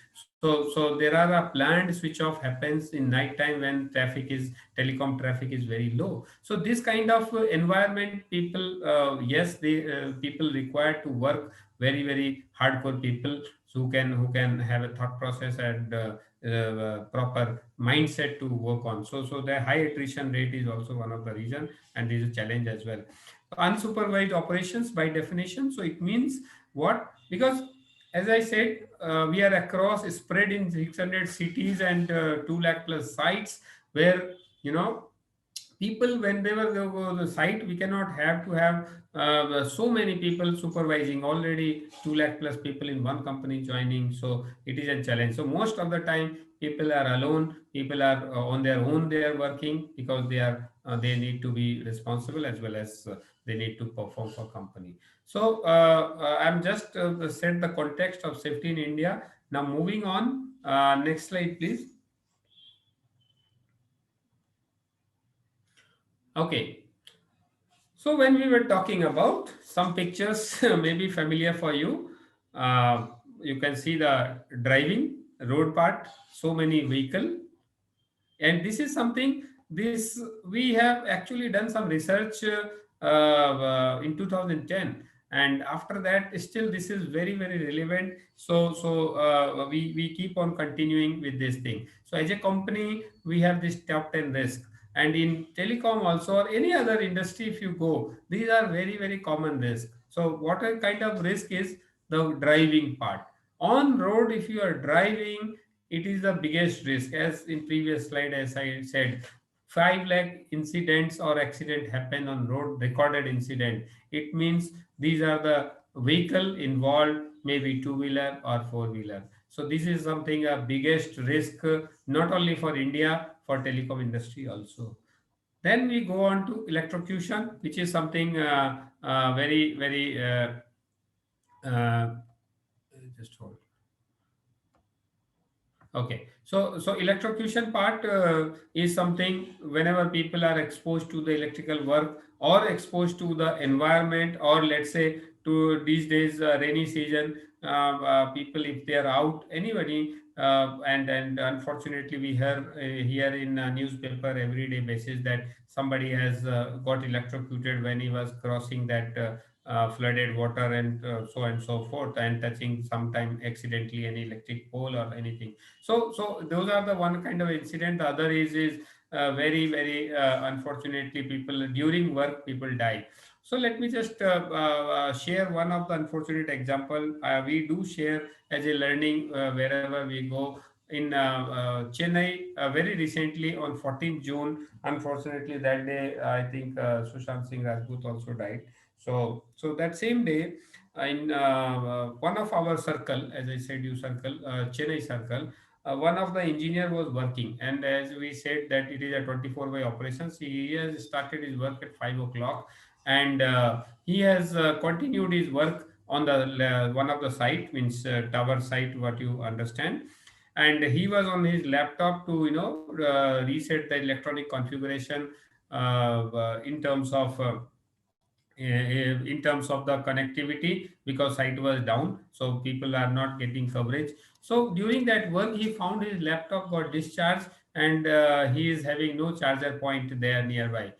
So there are a planned switch off happens in night time when telecom traffic is very low. So this kind of environment, people, yes, they people required to work, very hardcore people, who can have a thought process and proper mindset to work on. So the high attrition rate is also one of the reason, and is a challenge as well. Unsupervised operations by definition. So it means what? Because as I said, we are across, spread in 600 cities and 2 lakh plus sites, where, you know, people when they were go to the site, we cannot have to have so many people supervising. Already 2 lakh plus people in one company joining, so it is a challenge. So most of the time people are alone, people are on their own, they are working because they need to be responsible as well as they need to perform for company. So I'm just set the context of safety in India. Now moving on, next slide please. Okay, so when we were talking about some pictures, maybe familiar for you. You can see the driving road part, so many vehicle, and this is something, this we have actually done some research in 2010, and after that still this is very very relevant. So we keep on continuing with this thing. So as a company we have this top 10 risk, and in telecom also or any other industry if you go, these are very very common risk. So what a kind of risk is the driving part on road. If you are driving, it is the biggest risk. As in previous slide as I said, 5 lakh incidents or accident happen on road, recorded incident. It means these are the vehicle involved, maybe two-wheeler or four-wheeler. So this is something a biggest risk, not only for India, for telecom industry also. Then we go on to electrocution, which is something very very uh, just hold. Okay, so electrocution part is something whenever people are exposed to the electrical work or exposed to the environment, or let's say to these days rainy season, people if they are out, anybody, and unfortunately we hear in newspaper everyday basis that somebody has got electrocuted when he was crossing that flooded water, and so and so forth, and touching sometime accidentally any electric pole or anything. So those are the one kind of incident. The other is very very unfortunately people during work people die. So let me just share one of the unfortunate example. We do share as a learning wherever we go. In Chennai, very recently on 14th June, unfortunately that day, I think Sushant Singh Rajput also died. So that same day, in one of our circle, as I said, you circle, Chennai circle, one of the engineer was working, and as we said that it is a 24 by operations. He has started his work at 5 o'clock, and he has continued his work on the one of the site, means tower site, what you understand. And he was on his laptop to reset the electronic configuration in terms of in terms of the connectivity, because site was down, so people are not getting coverage. So during that work he found his laptop got discharged, and he is having no charger point there nearby.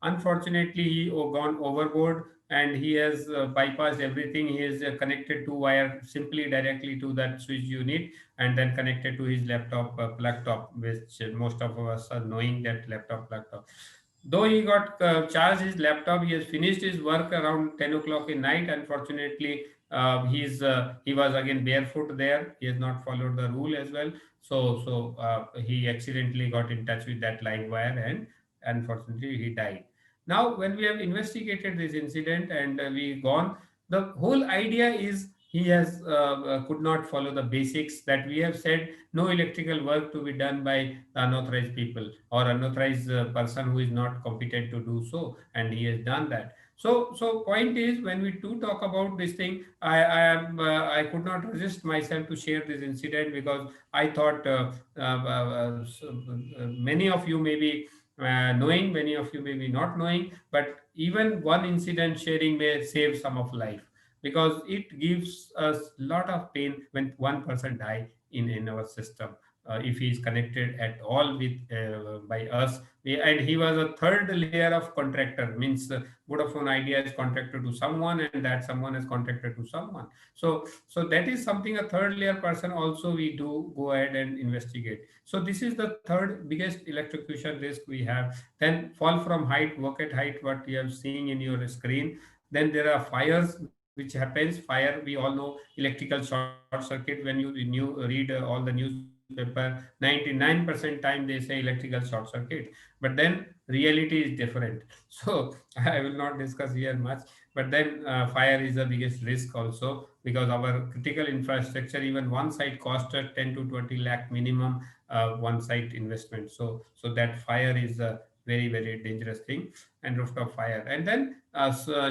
Unfortunately he gone overboard, and he has bypassed everything. He is connected to wire simply directly to that switch unit, and then connected to his laptop, which most of us are knowing that laptop. Though he got charged his laptop, he has finished his work around 10 o'clock in night. Unfortunately, he was again barefoot there. He has not followed the rule as well. So he accidentally got in touch with that live wire, and unfortunately he died. Now, when we have investigated this incident and we gone, the whole idea is he has could not follow the basics that we have said. No electrical work to be done by the unauthorized people or unauthorized person who is not competent to do so, and he has done that. So point is, when we do talk about this thing, I could not resist myself to share this incident, because I thought many of you may be knowing, many of you may be not knowing, but even one incident sharing may save some of life, because it gives us lot of pain when one person die in our system. If he is connected at all with by us. And he was a third layer of contractor, means Vodafone Idea is contracted to someone, and that someone is contracted to someone. So that is something, a third layer person also we do go ahead and investigate. So this is the third biggest electrocution risk we have. Then fall from height, work at height, what you are seeing in your screen. Then there are fires which happens. Fire, we all know, electrical short circuit. When you read all the newspaper, 99% time they say electrical short circuit. But then reality is different. So I will not discuss here much. But then fire is the biggest risk also, because our critical infrastructure, even one site costs 10 to 20 lakh minimum, one site investment. So that fire is a very dangerous thing, and rooftop fire. And then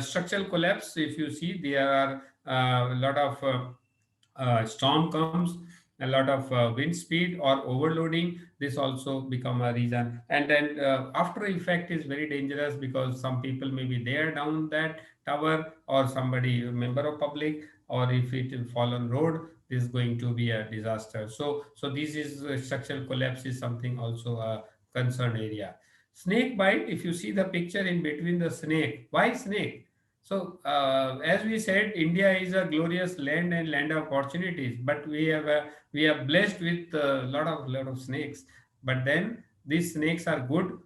structural collapse. If you see, there are a lot of storm comes, a lot of wind speed or overloading. This also become a reason. And then after effect is very dangerous, because some people may be there down that tower, or somebody, a member of public, or if it will fall on road, this is going to be a disaster. So this is structural collapse is something also a concern area. Snake bite. If you see the picture in between, the snake, why snake? So, as we said, India is a glorious land and land of opportunities, but we are blessed with a lot of snakes. But then these snakes are good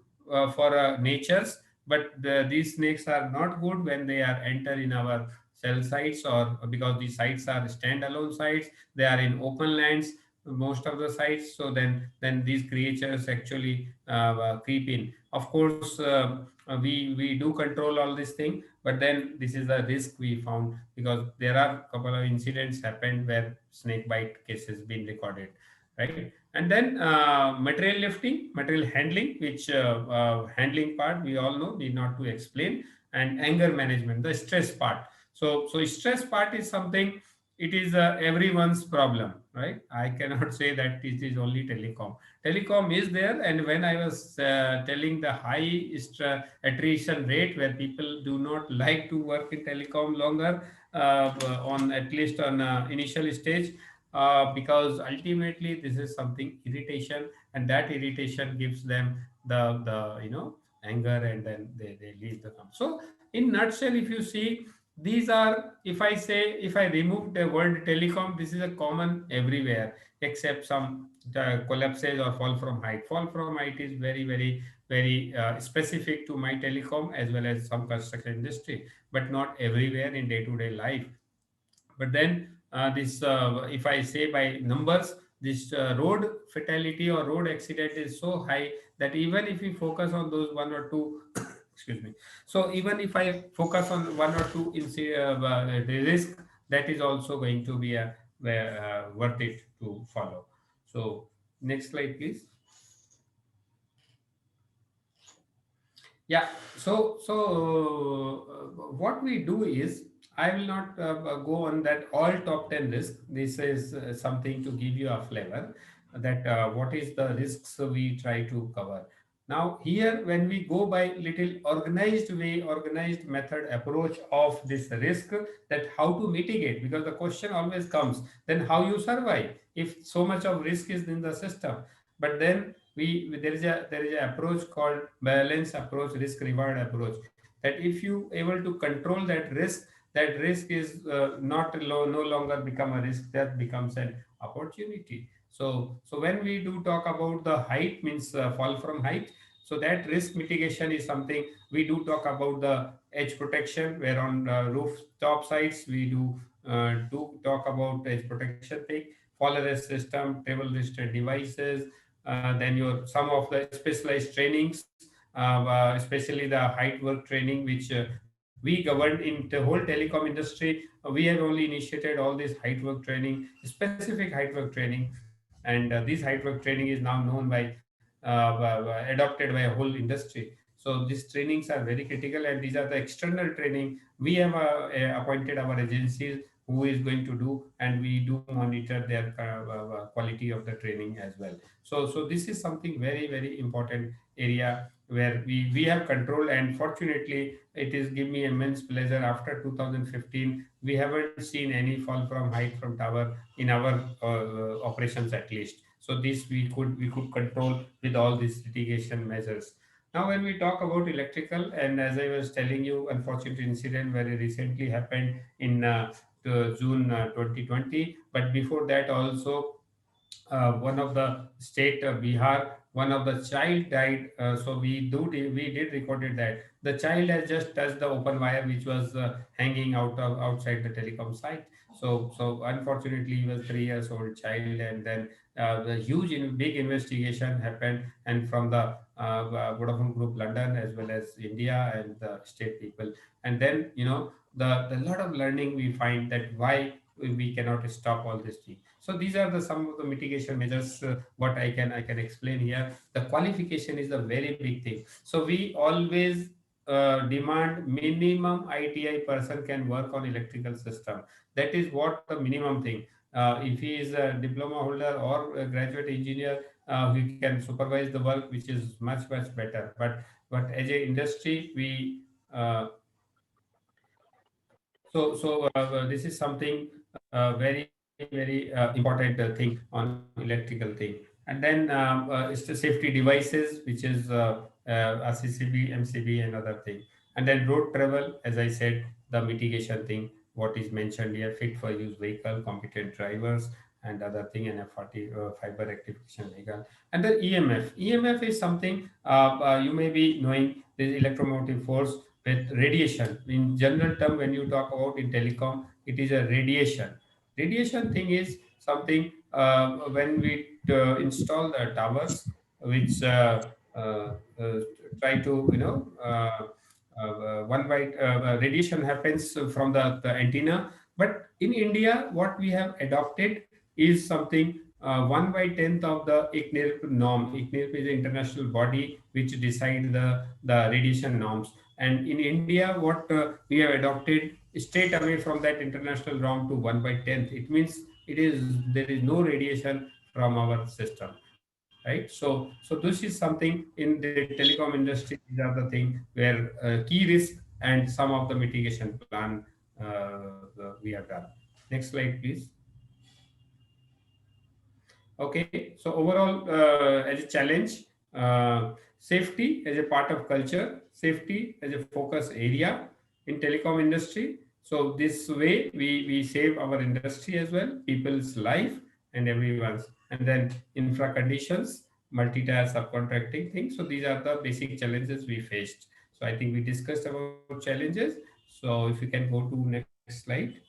for natures, but these snakes are not good when they are enter in our cell sites, or because these sites are standalone sites, they are in open lands, most of the sites. So then these creatures actually creep in. Of course, we do control all this thing, but then this is a risk we found, because there are a couple of incidents happened where snake bite cases been recorded, right? And then material lifting, material handling, which handling part we all know, need not to explain. And anger management, the stress part. So stress part is something, it is everyone's problem, right? I cannot say that it is only telecom is there. And when I was telling the high attrition rate, where people do not like to work in telecom longer, on at least on initial stage, because ultimately this is something irritation, and that irritation gives them the anger, and then they leave the company. So in nutshell, if you see, these are, if I say, if I remove the word telecom, this is a common everywhere, except some collapses or fall from height. Fall from height is very specific to my telecom as well as some construction industry, but not everywhere in day-to-day life. But then this if I say by numbers, this road fatality or road accident is so high, that even if we focus on those one or two excuse me, so even if I focus on one or two the risk, that is also going to be a worth it to follow. So next slide please. Yeah. So what we do is, I will not go on that all top 10 risks. This is something to give you a flavor that what is the risks we try to cover. Now here, when we go by little organized way, organized method approach of this risk, that how to mitigate, because the question always comes, then how you survive if so much of risk is in the system. But then there is a approach called balance approach, risk reward approach, that if you able to control that risk is no longer become a risk, that becomes an opportunity. So when we do talk about the height, means fall from height, so that risk mitigation is something we do talk about. The edge protection, where on rooftop sites we do talk about edge protection thing, fall arrest system, table resistant devices, then your some of the specialized trainings, especially the height work training, which we governed in the whole telecom industry. We have only initiated all this height work training, specific height work training, and this height work training is now known by adopted by a whole industry. So these trainings are very critical, and these are the external training. We have appointed our agencies who is going to do, and we do monitor their quality of the training as well. So this is something very important area where we have control, and fortunately it is give me immense pleasure, after 2015 we haven't seen any fall from height from tower in our operations at least. So this we could control with all these litigation measures. Now when we talk about electrical, and as I was telling you, unfortunate incident very recently happened in June 2020. But before that also, one of the state Bihar, one of the child died. So we did recorded that the child has just touched the open wire which was hanging outside the telecom site. So unfortunately, he was 3 years old child, and then the huge, big investigation happened, and from the Vodafone Group London as well as India and the state people, and then the lot of learning we find that why we cannot stop all this thing. So these are the some of the mitigation measures what I can explain here. The qualification is a very big thing. So we always demand minimum ITI person can work on electrical system. That is what the minimum thing. If he is a diploma holder or a graduate engineer, he can supervise the work, which is much better. But as a industry, we this is something very important thing on electrical thing. And then it's the safety devices, which is RCCB, MCB, and other thing. And then road travel, as I said, the mitigation thing, what is mentioned here: fit for use vehicle, competent drivers, and other thing, and FRT, fiber rectification vehicle. And the EMF is something you may be knowing, this electromotive force with radiation. In general term, when you talk about in telecom, it is a radiation thing is something when we install the towers, which uh, try to one by radiation happens from the antenna. But in India, what we have adopted is something 1 by 10th of the ICNIRP norm. ICNIRP is an international body which decide the radiation norms. And in India, what we have adopted straight away from that international norm to 1 by 10th. It means there is no radiation from our system, right? So this is something in the telecom industry. These are the thing where key risk and some of the mitigation plan we have done. Next slide, please. Okay, so overall, as a challenge, safety as a part of culture, safety as a focus area in telecom industry. So this way we save our industry as well, people's life and everyone's. And then infra conditions, multi-tier subcontracting things. So these are the basic challenges we faced. So I think we discussed about challenges. So if you can go to next slide.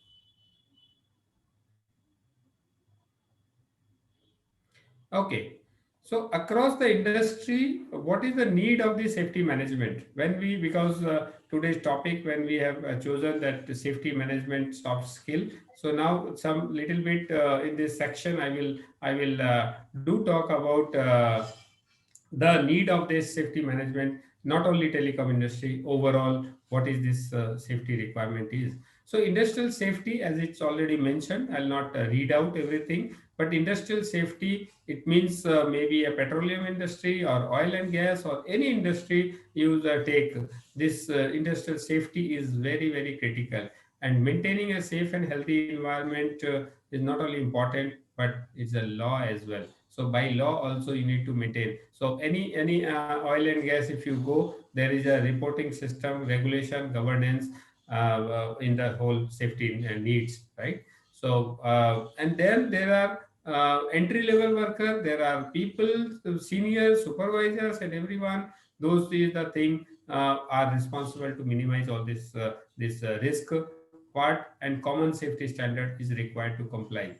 Okay. So across the industry, what is the need of the safety management? When we, because today's topic, when we have chosen that the safety management soft skill. So now some little bit in this section, I will do talk about the need of this safety management, not only telecom industry, overall, what is this safety requirement is. So industrial safety, as it's already mentioned, I'll not read out everything, but industrial safety, it means maybe a petroleum industry or oil and gas or any industry you take. This industrial safety is very critical, and maintaining a safe and healthy environment is not only important, but it's a law as well. So by law also you need to maintain. So any oil and gas, if you go, there is a reporting system, regulation, governance in the whole safety needs, right? So and then there are entry level worker, there are people, seniors, supervisors, and everyone. Those is the thing are responsible to minimize all this risk part, and common safety standard is required to comply.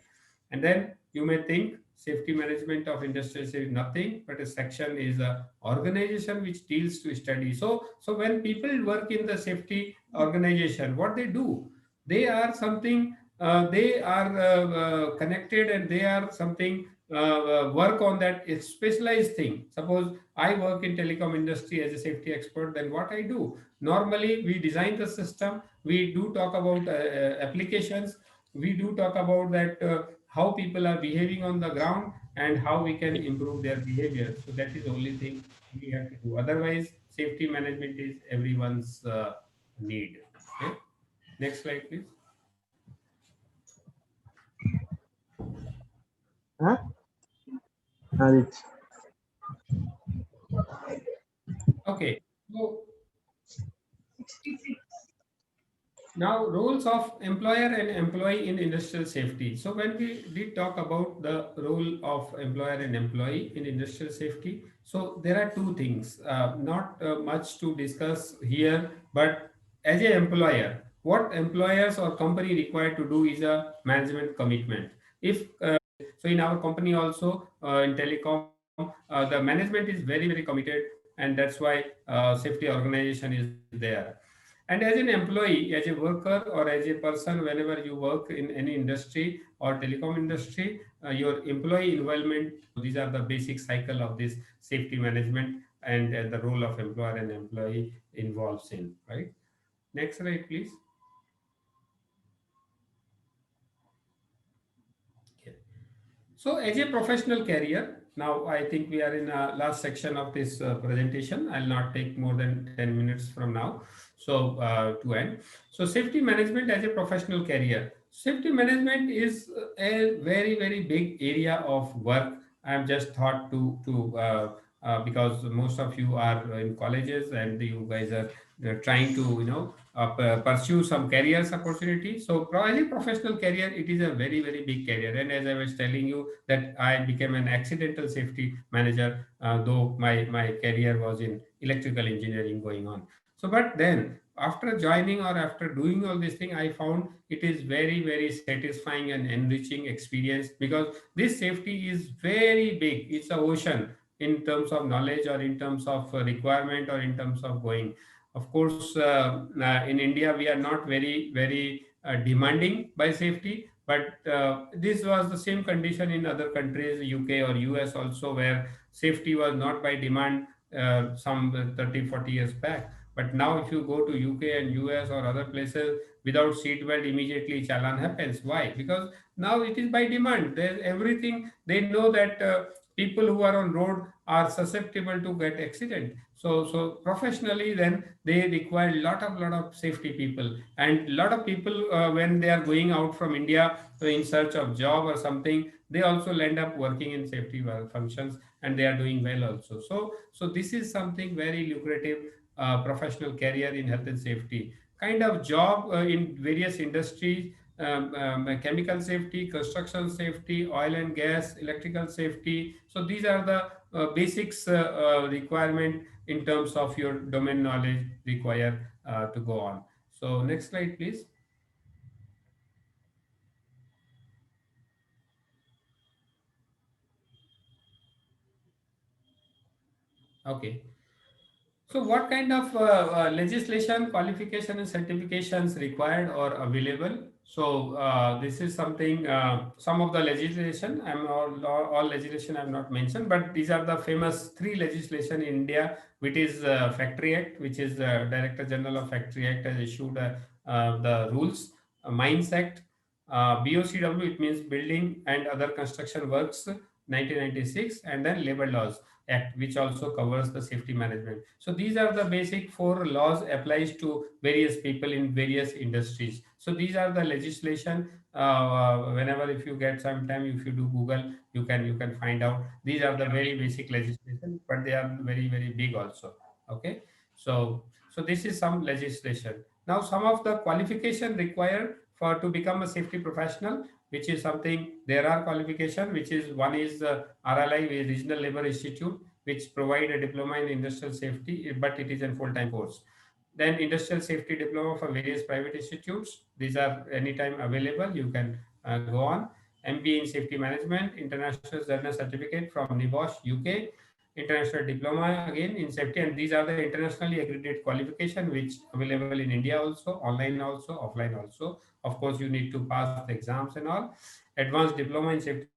And then you may think safety management of industries is nothing, but a section is a organization which deals to study. So when people work in the safety organization, what they do, they are something, they are connected, and they are something work on that specialized thing. Suppose I work in telecom industry as a safety expert, then what I do? Normally, we design the system, we do talk about applications, we do talk about that how people are behaving on the ground and how we can improve their behavior. So that is the only thing we have to do. Otherwise, safety management is everyone's need. Okay. Next slide, please. Huh? It's Okay. So now, roles of employer and employee in industrial safety. So when we did talk about the role of employer and employee in industrial safety, so there are two things, not much to discuss here, but as an employer, what employers or company required to do is a management commitment. If so, in our company also, in telecom, the management is very very committed, and that's why safety organization is there. And as an employee, as a worker, or as a person, whenever you work in any industry or telecom industry, your employee involvement. These are the basic cycle of this safety management, and the role of employer and employee involves in, right? Next slide, please. Okay. So, as a professional career, now I think we are in a last section of this presentation. I'll not take more than 10 minutes from now. So, to end. So, safety management as a professional career. Safety management is a very, very big area of work. I'm just thought because most of you are in colleges and you guys are trying to, pursue some careers opportunity. So as a professional career, it is a very very big career. And as I was telling you that I became an accidental safety manager, though my career was in electrical engineering going on. So but then after joining or after doing all this thing, I found it is very very satisfying and enriching experience, because this safety is very big. It's a ocean in terms of knowledge, or in terms of requirement, or in terms of going. Of course, in India, we are not very, very demanding by safety, but this was the same condition in other countries, UK or US also, where safety was not by demand some 30, 40 years back. But now, if you go to UK and US or other places, without seatbelt, immediately challan happens. Why? Because now it is by demand. There's everything. They know that people who are on road are susceptible to get accident. So professionally, then they require lot of safety people. And lot of people, when they are going out from India in search of job or something, they also end up working in safety functions, and they are doing well also. So this is something very lucrative, professional career in health and safety kind of job, in various industries. Chemical safety, construction safety, oil and gas, electrical safety. So these are the basics requirement in terms of your domain knowledge required to go on. So next slide, please. Okay. So, what kind of legislation, qualification, and certifications required or available? So, this is something. Some of the legislation, I'm all legislation I'm not mentioned, but these are the famous three legislation in India, which is Factory Act, which is Director General of Factory Act has issued the rules. Mines Act, BOCW, it means Building and Other Construction Works, 1996, and then Labor Laws Act, which also covers the safety management. So these are the basic four laws applies to various people in various industries. So these are the legislation. Whenever, if you get some time, if you do Google, you can find out. These are the very basic legislation, but they are very very big also. Okay, so this is some legislation. Now some of the qualification required for to become a safety professional, which is something, there are qualification, which is one is RLI, Regional Labor Institute, which provide a diploma in industrial safety, but it is a full-time course. Then industrial safety diploma for various private institutes. These are anytime available. You can go on. MBA in safety management, international journal certificate from NIBOSH, UK, international diploma again in safety, and these are the internationally accredited qualification which available in India also, online also, offline also. Of course, you need to pass the exams and all. Advanced diploma in safety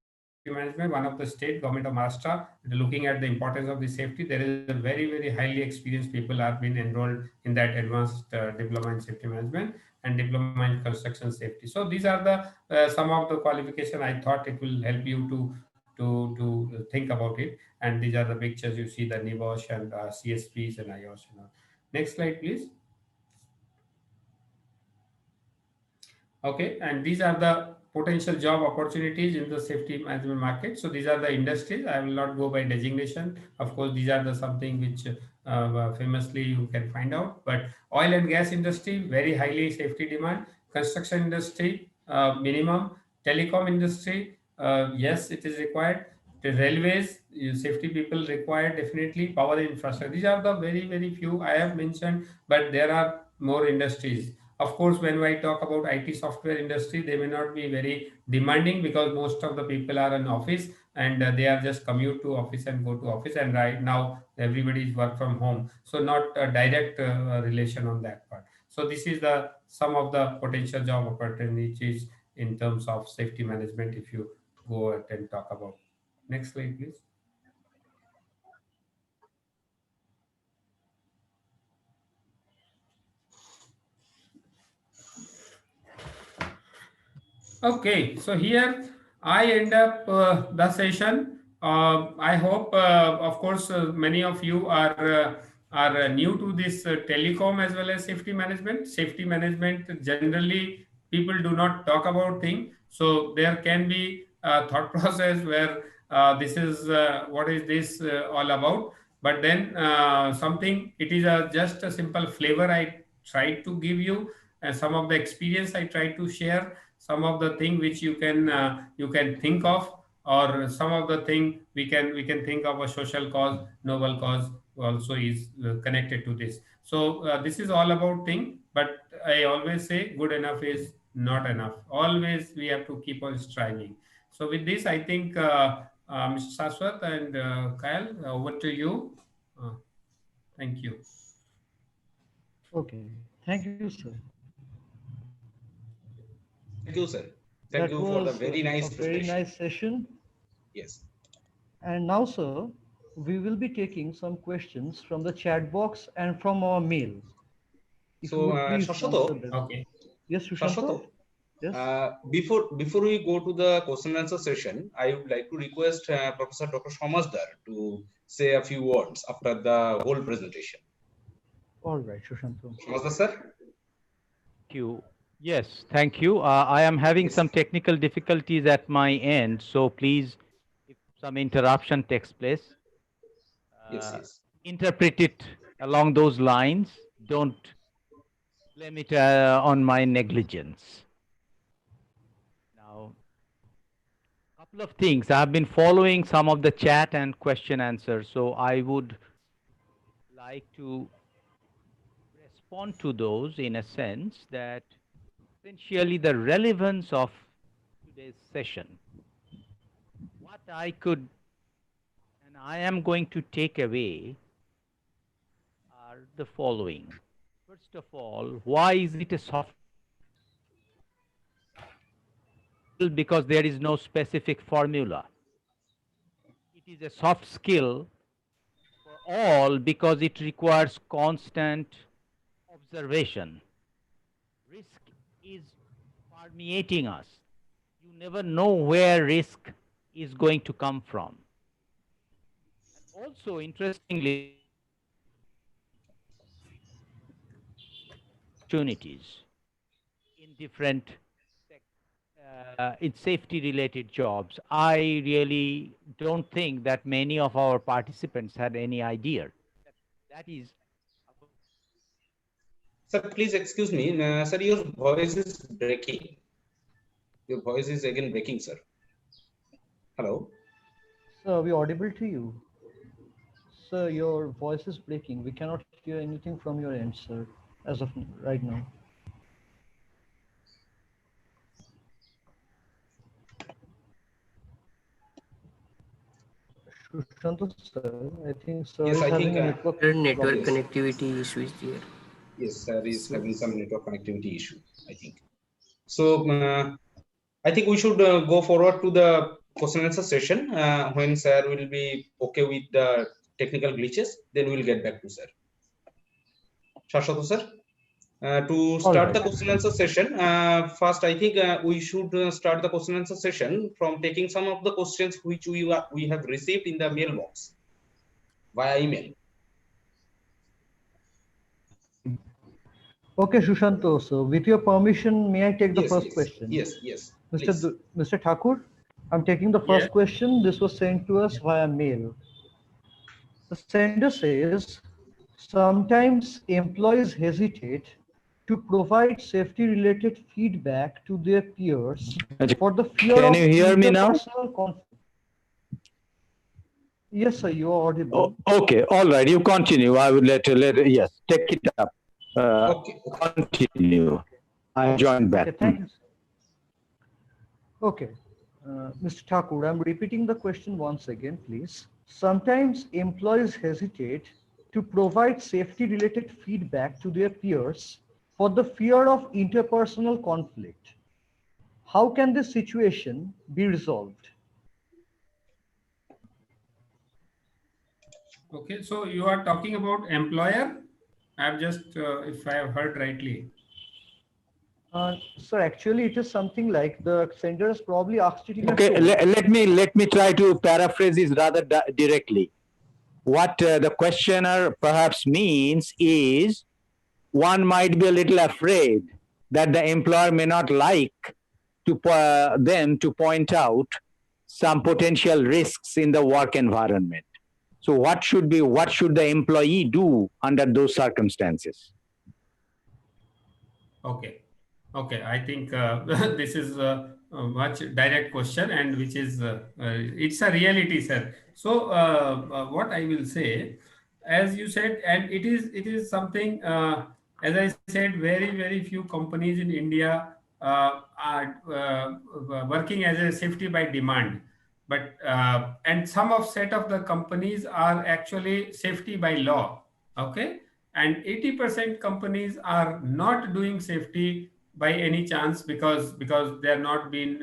management, one of the state government of Maharashtra, looking at the importance of the safety. There is a very very highly experienced people are been enrolled in that advanced diploma in safety management and diploma in construction safety. So these are the some of the qualification. I thought it will help you to think about it. And these are the pictures you see, the NIBOSH and CSPs and IOS and all. Next slide, please. Okay, and these are the potential job opportunities in the safety management market. So these are the industries. I will not go by designation. Of course, these are the something which famously you can find out. But oil and gas industry, very highly safety demand. Construction industry, minimum. Telecom industry, yes, it is required. The railways, safety people required definitely. Power infrastructure. These are the very very few I have mentioned, but there are more industries. Of course, when I talk about IT software industry, they may not be very demanding because most of the people are in office and they are just commute to office and go to office. And right now, everybody is work from home, so not a direct relation on that part. So this is the some of the potential job opportunities in terms of safety management. If you go ahead and talk about. Next slide, please. Okay, so here I end up the session. I hope, of course, many of you are new to this telecom as well as safety management. Safety management generally people do not talk about thing, so there can be a thought process where this is what is this all about. But then something it is just a simple flavor I tried to give you, and some of the experience I tried to share, some of the thing which you can think of, or some of the thing we can think of a social cause, noble cause also is connected to this. So this is all about thing, but I always say good enough is not enough. Always we have to keep on striving. So with this I think Mr. Saswat and Kyle, over to you. uh, Thank you. Okay, thank you, sir. Thank you, sir. Thank That you for the was very nice a very presentation. nice session. Yes. And now, sir, we will be taking some questions from the chat box and from our mail. If you So, would please answer Shashwato, them. Okay. Yes, Sushanta? Shashwato, Yes. before we go to the question and answer session, I would like to request Professor Dr. Somasdar to say a few words after the whole presentation. All right, Sushanta. Somasdar, sir? Thank you. Yes, thank you. I am having Yes. some technical difficulties at my end, so please, if some interruption takes place, Yes, uh, yes. interpret it along those lines. Don't blame it on my negligence. Now, couple of things. I've been following some of the chat and question answers, so I would like to respond to those in a sense that essentially the relevance of today's session. What I could and I am going to take away are the following. First of all, why is it a soft skill? Because there is no specific formula. It is a soft skill for all because it requires constant observation. Risk is permeating us. You never know where risk is going to come from. And also, interestingly, opportunities in different in safety related jobs. I really don't think that many of our participants had any idea. That is, Sir, please excuse me. Sir, your voice is breaking. Your voice is again breaking, sir. Hello? Sir, are we audible to you? Sir, your voice is breaking. We cannot hear anything from your end, sir, as of right now. Sushanta, sir, I think sir Yes, is I having think a network There are network yes. problem. connectivity issues there. Yes, sir is So, having some network connectivity issue, I think. So, I think we should go forward to the question and answer session when sir will be okay with the technical glitches. Then we'll get back to sir. Shashwato, sir. To All start right. the question and answer session, first I think we should start the question and answer session from taking some of the questions which we have received in the mailbox via email. Okay, Shushanto, so with your permission, may I take the Yes, first yes, question? yes, yes. Mr. Please. Mr. Thakur, I'm taking the Yes. first question. This was sent to us via mail. The sender says, sometimes employees hesitate to provide safety-related feedback to their peers for the fear can of you hear me now? interpersonal conflict. Yes, sir, you are audible. Oh, okay, all right. You continue. I would let yes, take it up. Okay. continue. I joined back. Okay, thanks. Okay, Mr. Thakur, I'm repeating the question once again, please. Sometimes employees hesitate to provide safety-related feedback to their peers for the fear of interpersonal conflict. How can this situation be resolved? Okay, so you are talking about employer. I've just, if I have heard rightly. Sir, actually, it is something like the sender has probably asked it in Okay, a tone. let me try to paraphrase this rather directly. What the questioner perhaps means is one might be a little afraid that the employer may not like to them to point out some potential risks in the work environment. So what should the employee do under those circumstances? Okay. Okay, I think this is a much direct question, and which is it's a reality, sir. So what I will say, as you said, and it is something, as I said, very few companies in India are working as a safety by demand, but and some of set of the companies are actually safety by law. Okay, and 80% companies are not doing safety by any chance, because they are not been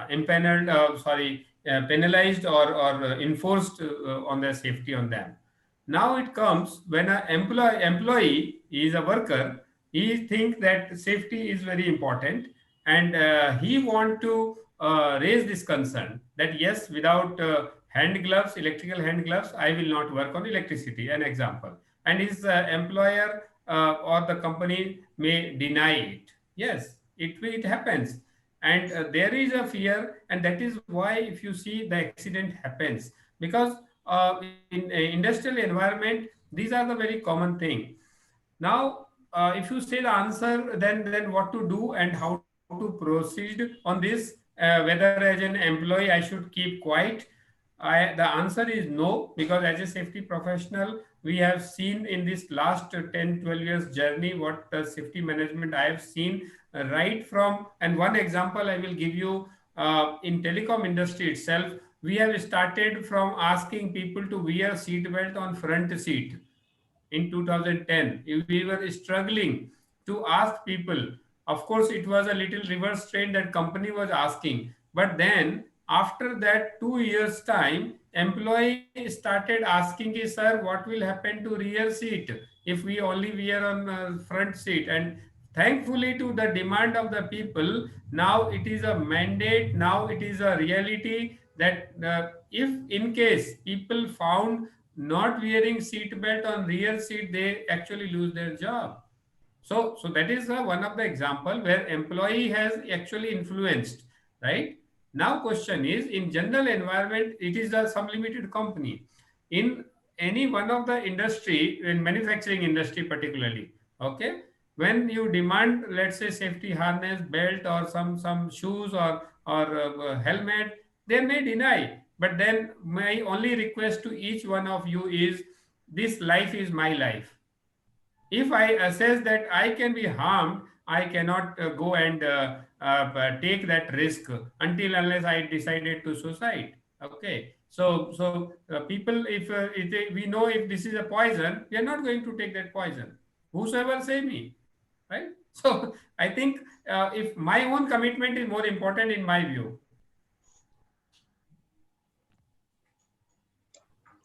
impaneled, penalized, or enforced on their safety on them. Now it comes when an employee is a worker, he think that safety is very important, and he want to raise this concern that yes, without hand gloves, electrical hand gloves, I will not work on electricity, an example. And his employer or the company may deny it. Yes, it happens. And there is a fear, and that is why if you see the accident happens, because in industrial environment, these are the very common thing. Now, if you say the answer, then what to do and how to proceed on this, whether as an employee I should keep quiet, the answer is no, because as a safety professional, we have seen in this last 10, 12 years journey what safety management I have seen, right from, and one example I will give you, in telecom industry itself, we have started from asking people to wear seat belt on front seat in 2010. We were struggling to ask people. Of course, it was a little reverse trend that company was asking. But then after that 2 years time, employee started asking, sir, what will happen to rear seat if we only wear on front seat? And thankfully to the demand of the people, now it is a mandate, now it is a reality that if in case people found not wearing seat belt on rear seat, they actually lose their job. So that is one of the example where employee has actually influenced, right? Now question is, in general environment, it is a some limited company. In any one of the industry, in manufacturing industry particularly, okay, when you demand, let's say, safety harness, belt, or some shoes, or helmet, they may deny. But then my only request to each one of you is, this life is my life. If I assess that I can be harmed, I cannot go and take that risk until unless I decided to suicide. Okay, so people, if we know if this is a poison, we are not going to take that poison. Whosoever say me, right? So I think if my own commitment is more important in my view.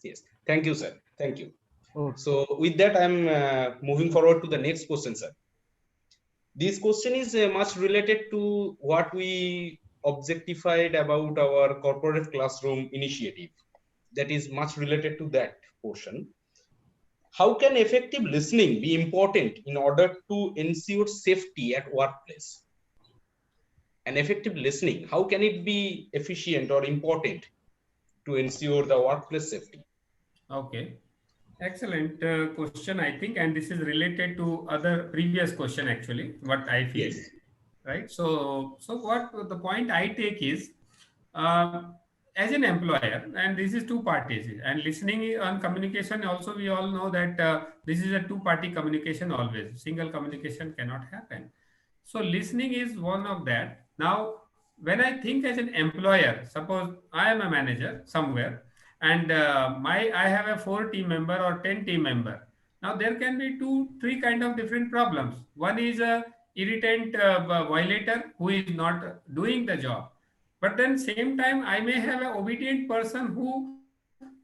Yes. Thank you, sir. Thank you. Okay. So with that, I'm moving forward to the next question, sir. This question is much related to what we objectified about our corporate classroom initiative. That is much related to that portion. How can effective listening be important in order to ensure safety at workplace? And effective listening, how can it be efficient or important to ensure the workplace safety? Okay. Excellent question, I think, and this is related to other previous question actually, what I feel. Yes. Right. So what the point I take is, uh, as an employer, and this is two parties, and listening on communication also, we all know that this is a two-party communication always. Single communication cannot happen. So listening is one of that. Now, when I think as an employer, suppose I am a manager somewhere, and I have a 4 team member or 10 team member. Now there can be two, three kind of different problems. One is a irritant violator who is not doing the job, but then same time I may have an obedient person who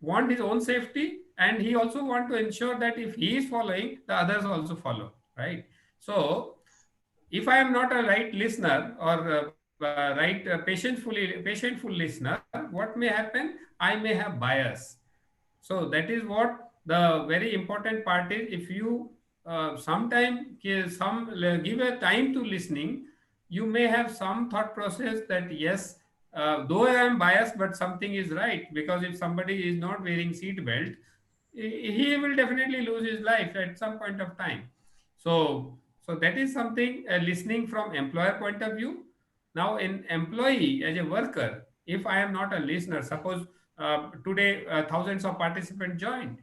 want his own safety, and he also want to ensure that if he is following, the others also follow, right? So if I am not a right listener or right patientful listener, what may happen? I may have bias. So that is what the very important part is. If you sometime give a time to listening, you may have some thought process that yes, though I am biased, but something is right, because if somebody is not wearing seat belt, he will definitely lose his life at some point of time. So that is something, listening from employer point of view. Now in employee as a worker, if I am not a listener, suppose today thousands of participants joined.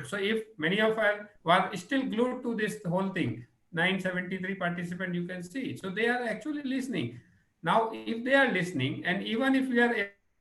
So if many of us were still glued to this whole thing, 973 participants you can see, so they are actually listening. Now if they are listening, and even if we are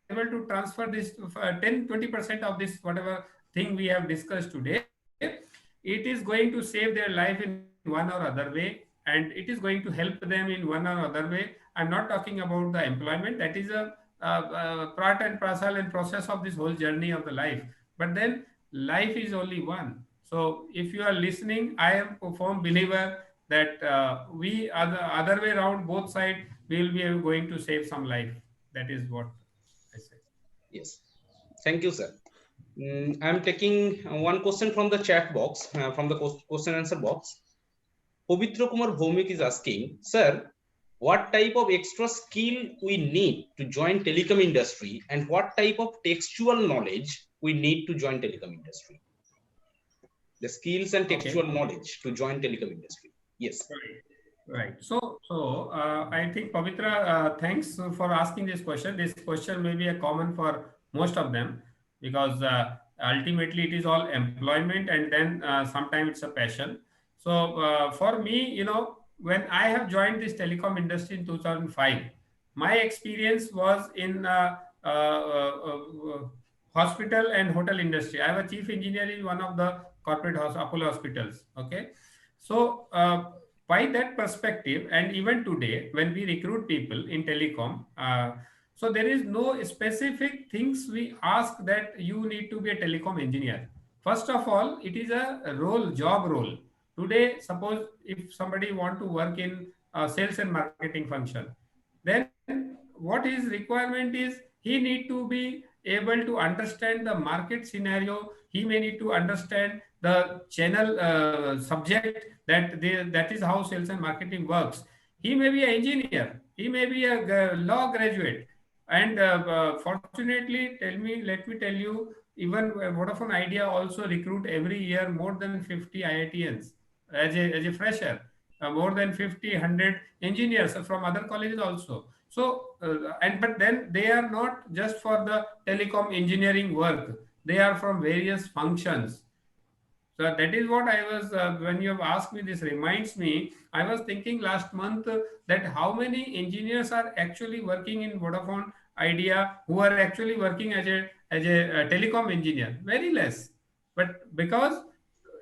able to transfer this 10-20% of this whatever thing we have discussed today, it is going to save their life in one or other way, and it is going to help them in one or other way. I'm not talking about the employment, that is a part and parcel and process of this whole journey of the life. But then life is only one. So if you are listening, I am a firm believer that we other way around, both sides, we will be going to save some life. That is what I say. Yes. Thank you, sir. I'm taking one question from the chat box, from the question answer box. Pavitra Kumar Bhomik is asking, sir, what type of extra skill we need to join telecom industry, and what type of textual knowledge we need to join telecom industry? The skills and textual knowledge to join telecom industry. Yes. Right. So I think Pavitra, thanks for asking this question. This question may be a common for most of them, because ultimately it is all employment, and then sometimes it's a passion. So for me, when I have joined this telecom industry in 2005, my experience was in hospital and hotel industry. I was chief engineer in one of the corporate Apollo hospitals. Okay. So by that perspective, and even today, when we recruit people in telecom, so there is no specific things we ask that you need to be a telecom engineer. First of all, it is a job role. Today, suppose if somebody want to work in sales and marketing function, then what his requirement is, he need to be able to understand the market scenario. He may need to understand the channel subject, that is how sales and marketing works. He may be an engineer, he may be a law graduate, and fortunately, let me tell you, even Vodafone Idea also recruit every year more than 50 IITians as a fresher, more than 50, 100 engineers from other colleges also. So, but then they are not just for the telecom engineering work, they are from various functions. So that is what I was, when you have asked me, this reminds me, I was thinking last month that how many engineers are actually working in Vodafone Idea who are actually working as a telecom engineer? Very less. But because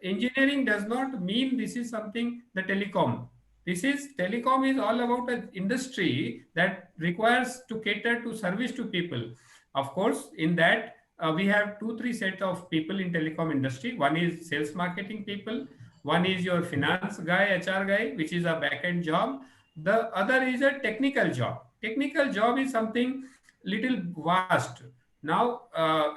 engineering does not mean this is something the telecom. Telecom is all about an industry that requires to cater to service to people. Of course, in that we have 2-3 sets of people in telecom industry. One is sales marketing people, one is your finance guy, HR guy, which is a back-end job. The other is a technical job. Technical job is something little vast. Now,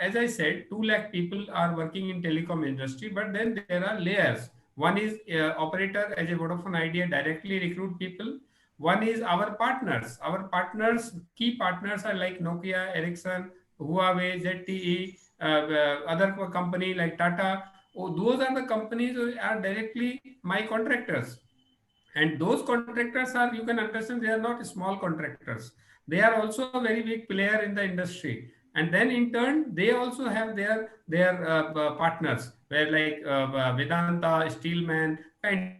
as I said, 2 lakh people are working in telecom industry, but then there are layers. One is operator as a Vodafone Idea directly recruit people. One is our partners. Our partners, key partners are like Nokia, Ericsson, Huawei, ZTE, other company like Tata. Oh, those are the companies who are directly my contractors. And those contractors are, you can understand, they are not small contractors. They are also a very big player in the industry. and then in turn they also have their partners, where like Vedanta, Steelman kind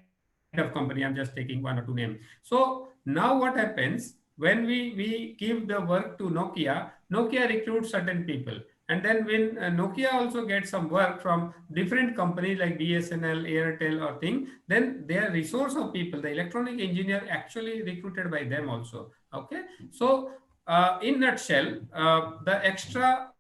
of company. I'm just taking one or two names. So now what happens when we give the work to Nokia recruits certain people, and then when Nokia also gets some work from different companies like BSNL, Airtel or thing, then their resource of people, the electronic engineer actually recruited by them also. Okay, so in nutshell, the extra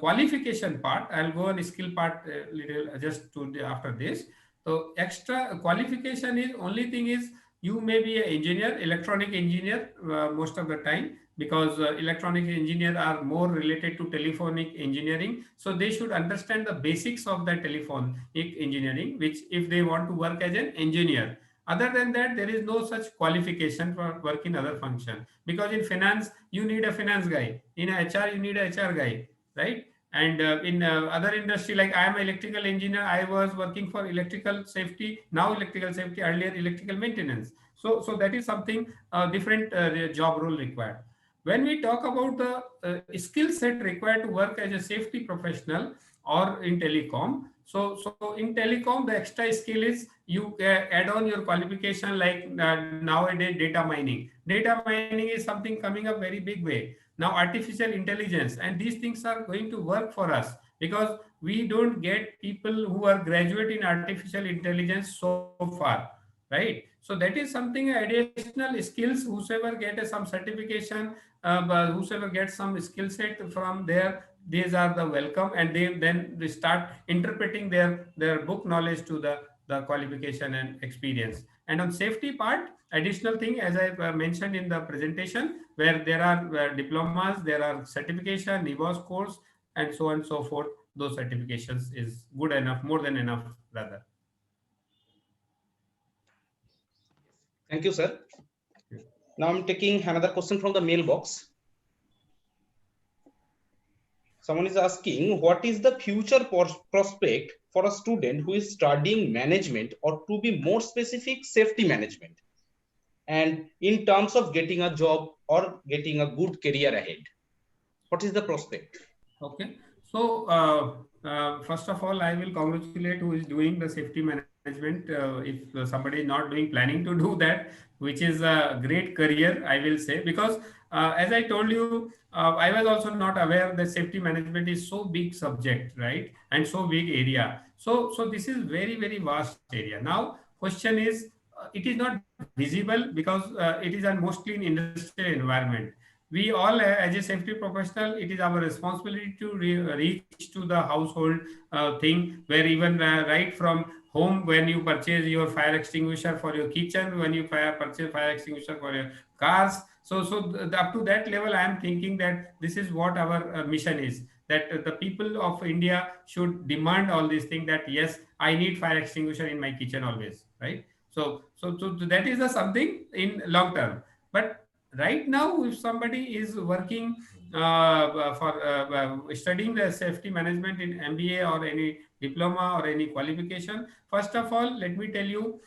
qualification part, I'll go on skill part little just to after this. So extra qualification is only thing is you may be an engineer, electronic engineer most of the time, because electronic engineer are more related to telephonic engineering. So they should understand the basics of the telephonic engineering, which if they want to work as an engineer. Other than that, there is no such qualification for work in other function, because in finance you need a finance guy, in HR you need a HR guy, right? And in other industry, like I am an electrical engineer, I was working for electrical safety, now electrical safety, earlier electrical maintenance. So that is something different job role required. When we talk about the skill set required to work as a safety professional or in telecom, so in telecom the extra skill is you add on your qualification, like nowadays data mining is something coming up very big way now, artificial intelligence, and these things are going to work for us, because we don't get people who are graduate in artificial intelligence so far, right? So that is something additional skills, whosoever get some certification, whosoever gets some skill set from there, these are the welcome, and they start interpreting their book knowledge to the qualification and experience. And on safety part, additional thing, as I mentioned in the presentation, where there are diplomas, there are certification, NIBOS course, and so on and so forth. Those certifications is good enough, more than enough rather. Thank you, sir. Now I'm taking another question from the mailbox. Someone is asking, what is the future prospect for a student who is studying management, or to be more specific, safety management, and in terms of getting a job or getting a good career ahead? What is the prospect? Okay. So first of all, I will congratulate who is doing the safety management. If somebody is not doing, planning to do that, which is a great career, I will say, because as I told you, I was also not aware that safety management is so big subject, right? And so big area. So this is very vast area. Now, question is, it is not visible because it is mostly in industrial environment. We all as a safety professional, it is our responsibility to reach to the household thing, where even right from home, when you purchase your fire extinguisher for your kitchen, when you purchase fire extinguisher for your cars. So up to that level, I am thinking that this is what our mission is, that the people of India should demand all these things, that yes, I need fire extinguisher in my kitchen always, right? So that is the something in long term. But right now, if somebody is working for studying the safety management in MBA or any diploma or any qualification, first of all, let me tell you,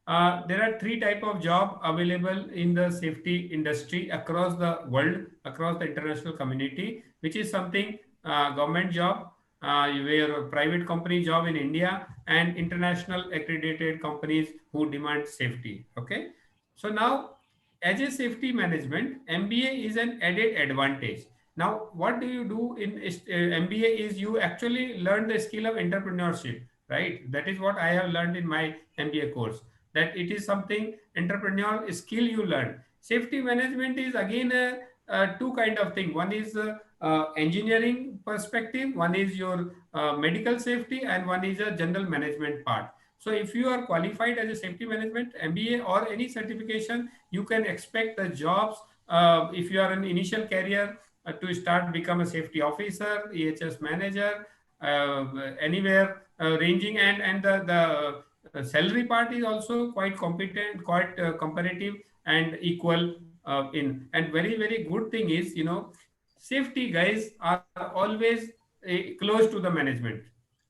there are three type of job available in the safety industry across the world, across the international community, which is something government job, where private company job in India, and international accredited companies who demand safety. Okay, so now, as a safety management, MBA is an added advantage. Now, what do you do in MBA is you actually learn the skill of entrepreneurship, right? That is what I have learned in my MBA course, that it is something entrepreneurial skill you learn. Safety management is again a two kind of thing. One is engineering perspective, one is your medical safety, and one is a general management part. So if you are qualified as a safety management MBA or any certification, you can expect the jobs, if you are an initial career, to start become a safety officer, EHS manager, anywhere ranging, and the salary part is also quite competent, quite competitive and equal in. And very good thing is, safety guys are always close to the management.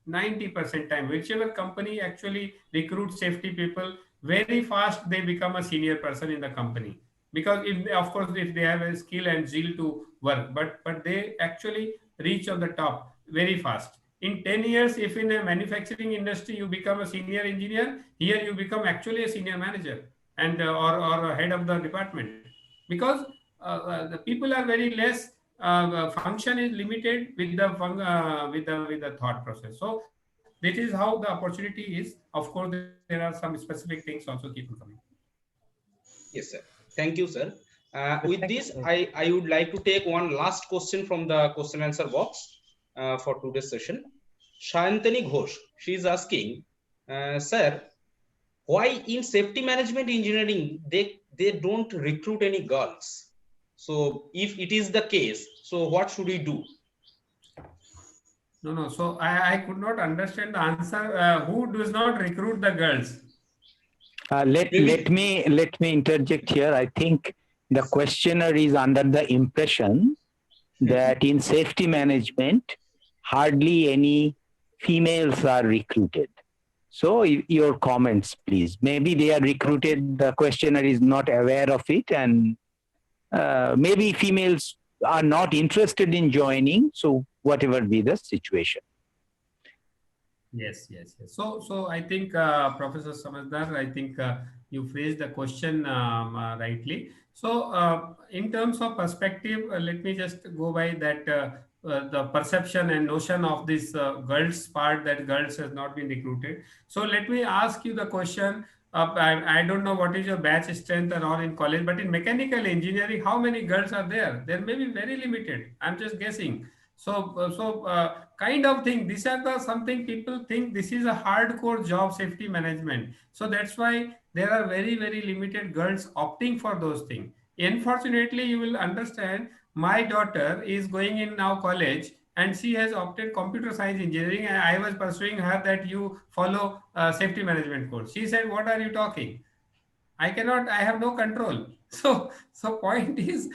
90% time, whichever company actually recruits safety people, very fast they become a senior person in the company, because if they, of course, if they have a skill and zeal to work, but they actually reach on the top very fast. In 10 years, if in a manufacturing industry you become a senior engineer, here you become actually a senior manager and or a head of the department, because the people are very less. Function is limited with the with the thought process. So that is how the opportunity is. Of course, there are some specific things also keep on coming. Yes, sir. Thank you, sir. Yes, With thank you, this, sir. I would like to take one last question from the question answer box for today's session. Shantani Ghosh, she is asking, sir, why in safety management engineering they don't recruit any girls? So if it is the case, so what should we do? No, no. So I could not understand the answer. Who does not recruit the girls? Let me interject here. I think the questioner is under the impression that in safety management, hardly any females are recruited. So your comments, please. Maybe they are recruited. The questioner is not aware of it, and maybe females are not interested in joining. So whatever be the situation. Yes, yes, yes. So I think Professor Samazdar, I think you phrased the question rightly. So in terms of perspective, let me just go by that the perception and notion of this girls part, that girls has not been recruited. So let me ask you the question. I don't know what is your batch strength and all in college, but in mechanical engineering, how many girls are there? There may be very limited. I'm just guessing. So kind of thing. These are the something people think this is a hardcore job, safety management. So that's why there are very limited girls opting for those things. Unfortunately, you will understand. My daughter is going in now college, and she has opted computer science engineering. And I was pursuing her that you follow safety management course. She said, "What are you talking? I cannot, I have no control." So point is,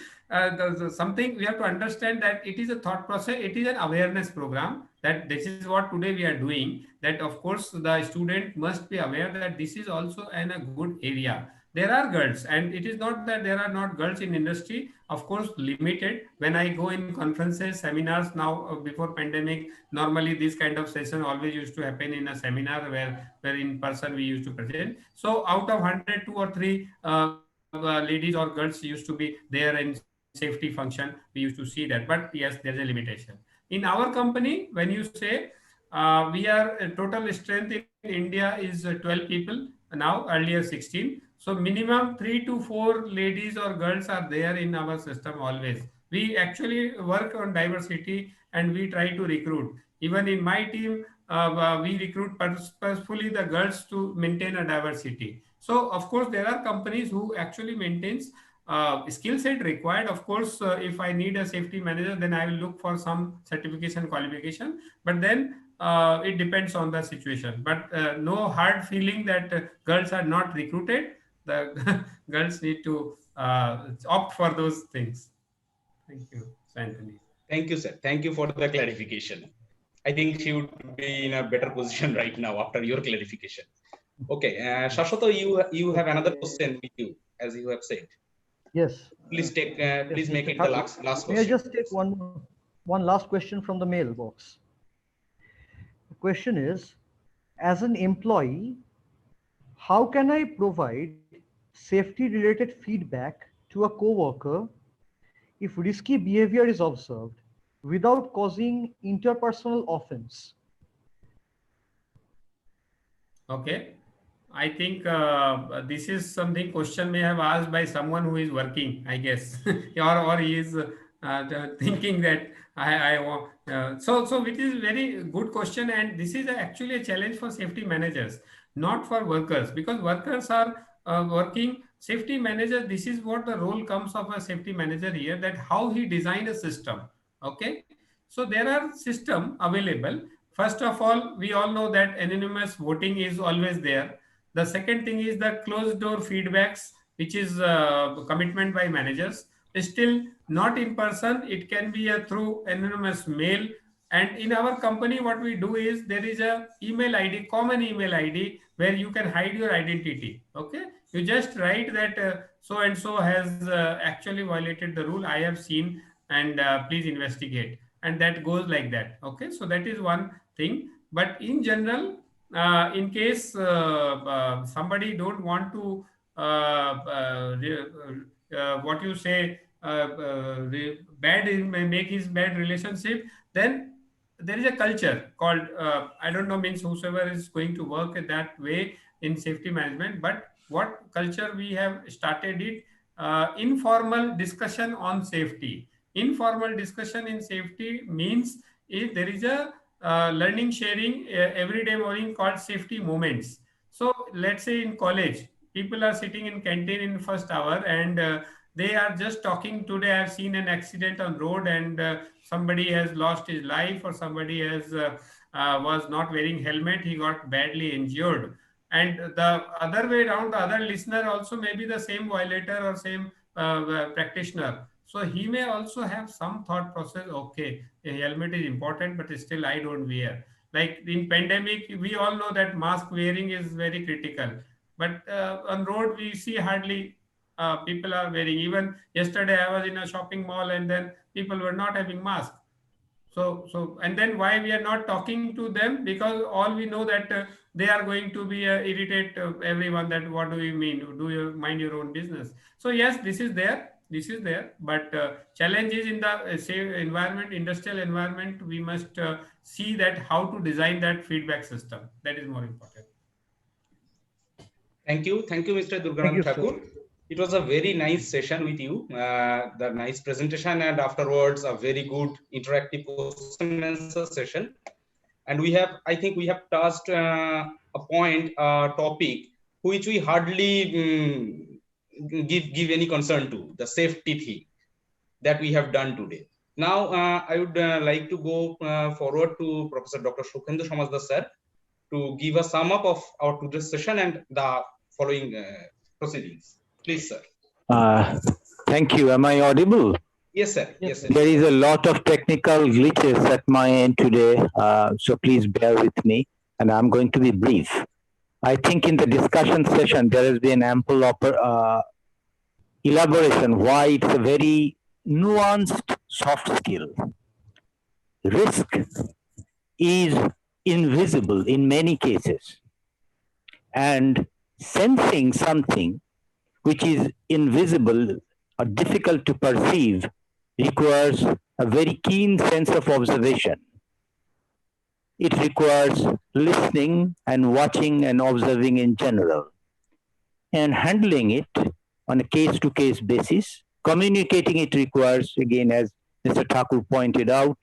something we have to understand, that it is a thought process, it is an awareness program, that this is what today we are doing. That of course the student must be aware that this is also a good area. There are girls, and it is not that there are not girls in industry. Of course, limited. When I go in conferences, seminars now, before pandemic, normally this kind of session always used to happen in a seminar where in person we used to present. So out of 100, 2 or 3 ladies or girls used to be there in safety function. We used to see that. But yes, there's a limitation. In our company, when you say we are total strength in India is 12 people now, earlier 16. So minimum 3 to 4 ladies or girls are there in our system always. We actually work on diversity and we try to recruit. Even in my team, we recruit purposefully the girls to maintain a diversity. So of course there are companies who actually maintains skill set required. Of course, if I need a safety manager, then I will look for some certification qualification. But then it depends on the situation. But no hard feeling that girls are not recruited. The girls need to opt for those things. Thank you, Anthony. Thank you, sir. Thank you for the clarification. I think she would be in a better position right now after your clarification. Okay, Shashwata, you have another question with you, as you have said. Yes. Please take. Yes, Please make Mr. it the Thakur. last May I question. just take one last question from the mailbox? The question is, as an employee, how can I provide safety-related feedback to a coworker if risky behavior is observed without causing interpersonal offense? Okay. I think this is something question may have asked by someone who is working, I guess, or he is thinking that I want. So which is very good question, and this is actually a challenge for safety managers, not for workers, because workers are working. Safety manager, this is what the role comes of a safety manager here, that how he design a system. Okay, so there are system available. First of all, we all know that anonymous voting is always there. The second thing is the closed door feedbacks, which is commitment by managers. Still not in person, it can be a through anonymous mail. And in our company, what we do is there is a email ID, common email ID, where you can hide your identity. Okay, You just write that so and so has actually violated the rule. I have seen, and please investigate. And that goes like that. Okay, so that is one thing. But in general, in case somebody don't want to what you say bad make his bad relationship, then there is a culture called I don't know, means whosoever is going to work that way in safety management. But what culture we have started it, informal discussion on safety. Informal discussion in safety means if there is a learning sharing every day morning called safety moments. So let's say in college, people are sitting in canteen in first hour, and they are just talking, today I've seen an accident on road, and somebody has lost his life, or somebody has was not wearing helmet, he got badly injured. And the other way around, the other listener also may be the same violator or same practitioner, so he may also have some thought process, okay, a helmet is important, but still I don't wear. Like in pandemic, we all know that mask wearing is very critical, but on road we see hardly people are wearing. Even yesterday I was in a shopping mall, and then people were not having mask. So and then why we are not talking to them? Because all we know that they are going to be irritate everyone, that what do you mean, do you mind your own business? So yes, this is there, but challenge is in the safe environment, industrial environment. We must see that how to design that feedback system. That is more important. Thank you, Mr. Thank Durganand you, sir. Thakur. It was a very nice session with you, the nice presentation, and afterwards a very good interactive question and answer session. And we have, I think we have touched a point, a topic which we hardly give any concern to, the safety thing that we have done today. Now I would like to go forward to Professor Dr. Sukhendu Samadar sir to give a sum up of our today's session and the following proceedings. Please, sir. Thank you. Am I audible? Yes, sir. Yes, sir. There is a lot of technical glitches at my end today, so please bear with me, and I'm going to be brief. I think in the discussion session, there has been ample elaboration why it's a very nuanced soft skill. Risk is invisible in many cases, and sensing something which is invisible or difficult to perceive requires a very keen sense of observation. It requires listening and watching and observing in general, and handling it on a case-to-case basis. Communicating it requires, again, as Mr. Thakur pointed out,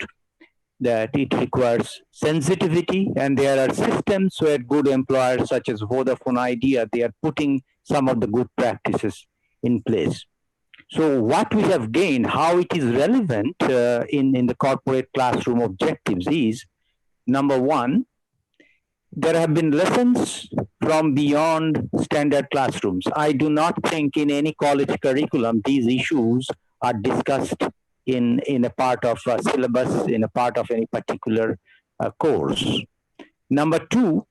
that it requires sensitivity, and there are systems where good employers such as Vodafone Idea, they are putting some of the good practices in place. So what we have gained, how it is relevant in the corporate classroom objectives is, number one, there have been lessons from beyond standard classrooms. I do not think in any college curriculum these issues are discussed in a part of a syllabus, in a part of any particular course. Number two,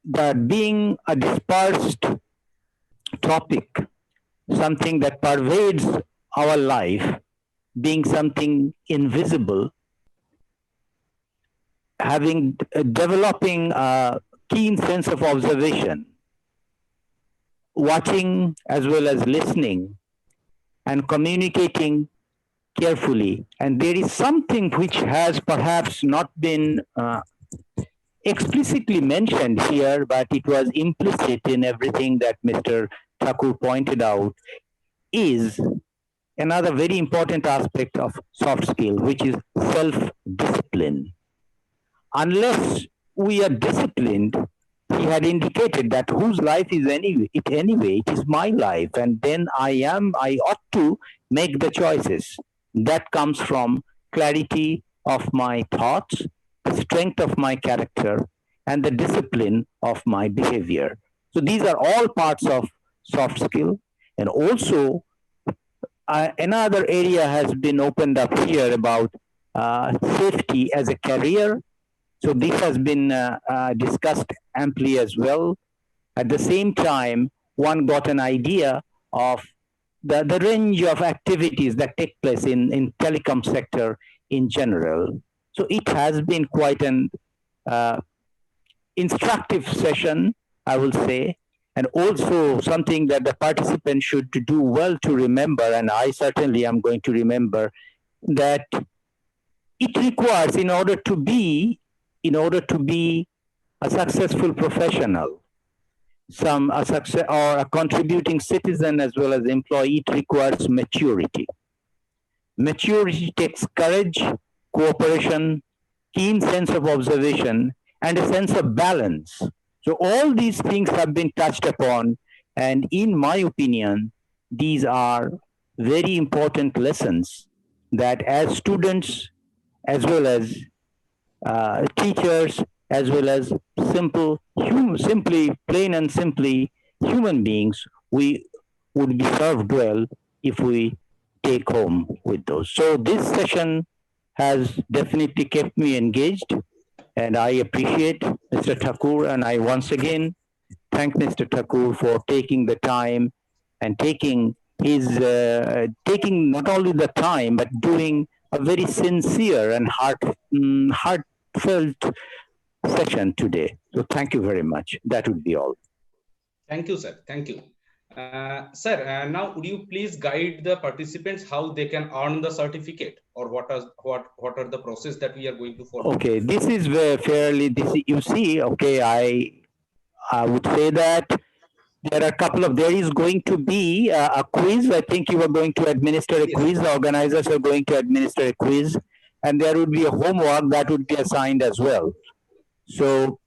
that being a dispersed topic, something that pervades our life, being something invisible, developing a keen sense of observation, watching as well as listening, and communicating carefully. And there is something which has perhaps not been explicitly mentioned here, but it was implicit in everything that Mr. Thakur pointed out, is another very important aspect of soft skill, which is self-discipline. Unless we are disciplined, he had indicated that whose life is anyway, it is my life, and then I ought to make the choices. That comes from clarity of my thoughts, the strength of my character, and the discipline of my behavior. So these are all parts of soft skill. And also, another area has been opened up here about safety as a career. So this has been discussed amply as well. At the same time, one got an idea of the range of activities that take place in telecom sector in general. So it has been quite an instructive session, I will say, and also something that the participants should do well to remember, and I certainly am going to remember, that it requires, in order to be a successful professional, a success or a contributing citizen as well as employee, it requires maturity. Maturity takes courage, cooperation, keen sense of observation, and a sense of balance. So all these things have been touched upon, and in my opinion, these are very important lessons that as students, as well as teachers, as well as simply, plain and simply human beings, we would be served well if we take home with those. So this session has definitely kept me engaged, and I appreciate Mr. Thakur, and I once again thank Mr. Thakur for taking the time and taking not only the time but doing a very sincere and heartfelt session today. So thank you very much. That would be all. Thank you, sir. Thank you. Sir, now would you please guide the participants how they can earn the certificate, or what are the process that we are going to follow? Okay, this is fairly, you see, okay, I would say that there are a couple of, there is going to be a quiz. I think you are going to administer a quiz. The organizers are going to administer a quiz, and there would be a homework that would be assigned as well. So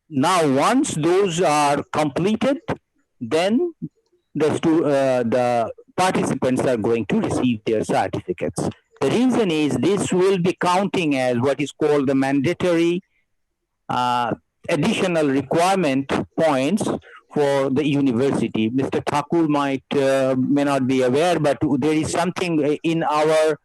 now once those are completed, then the participants are going to receive their certificates. The reason is this will be counting as what is called the mandatory additional requirement points for the university. Mr. Thakur may not be aware, but there is something in our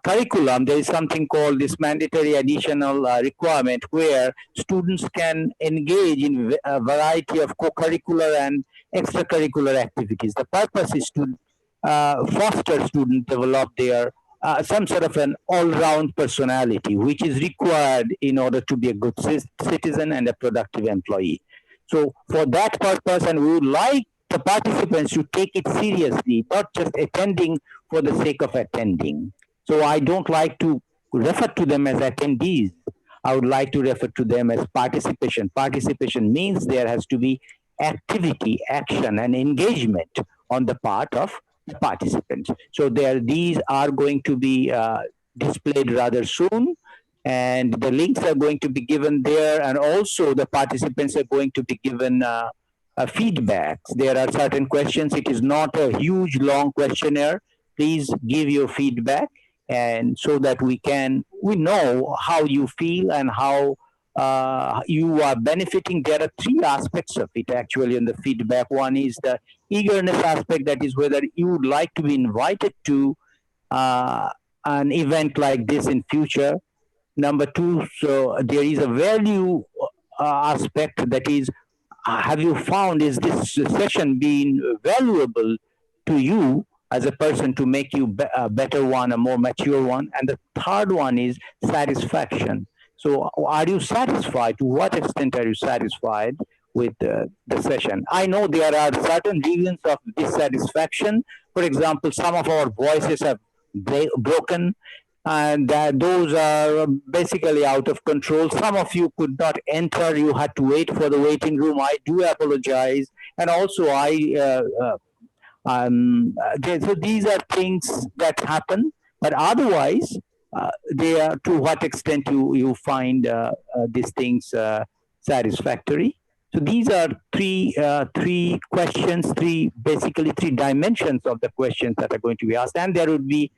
curriculum. There is something called this mandatory additional requirement, where students can engage in a variety of co-curricular and extracurricular activities. The purpose is to foster students develop their some sort of an all-round personality, which is required in order to be a good citizen and a productive employee. So for that purpose, and we would like the participants to take it seriously, not just attending for the sake of attending. So I don't like to refer to them as attendees. I would like to refer to them as participation. Participation means there has to be activity, action, and engagement on the part of the participants. So these are going to be displayed rather soon, and the links are going to be given there, and also the participants are going to be given feedbacks. There are certain questions. It is not a huge, long questionnaire. Please give your feedback, and so that we know how you feel and how you are benefiting. There are three aspects of it actually in the feedback. One is the eagerness aspect, that is whether you would like to be invited to an event like this in future. Number two, so there is a value aspect, that is, have you found, is this session being valuable to you as a person to make you a better one, a more mature one? And the third one is satisfaction. So are you satisfied? To what extent are you satisfied with the session? I know there are certain reasons of dissatisfaction. For example, some of our voices have broken, and those are basically out of control. Some of you could not enter. You had to wait for the waiting room. I do apologize. And also so these are things that happen, but otherwise, they are, to what extent you find these things satisfactory. So these are three questions, basically three dimensions of the questions that are going to be asked, and there would be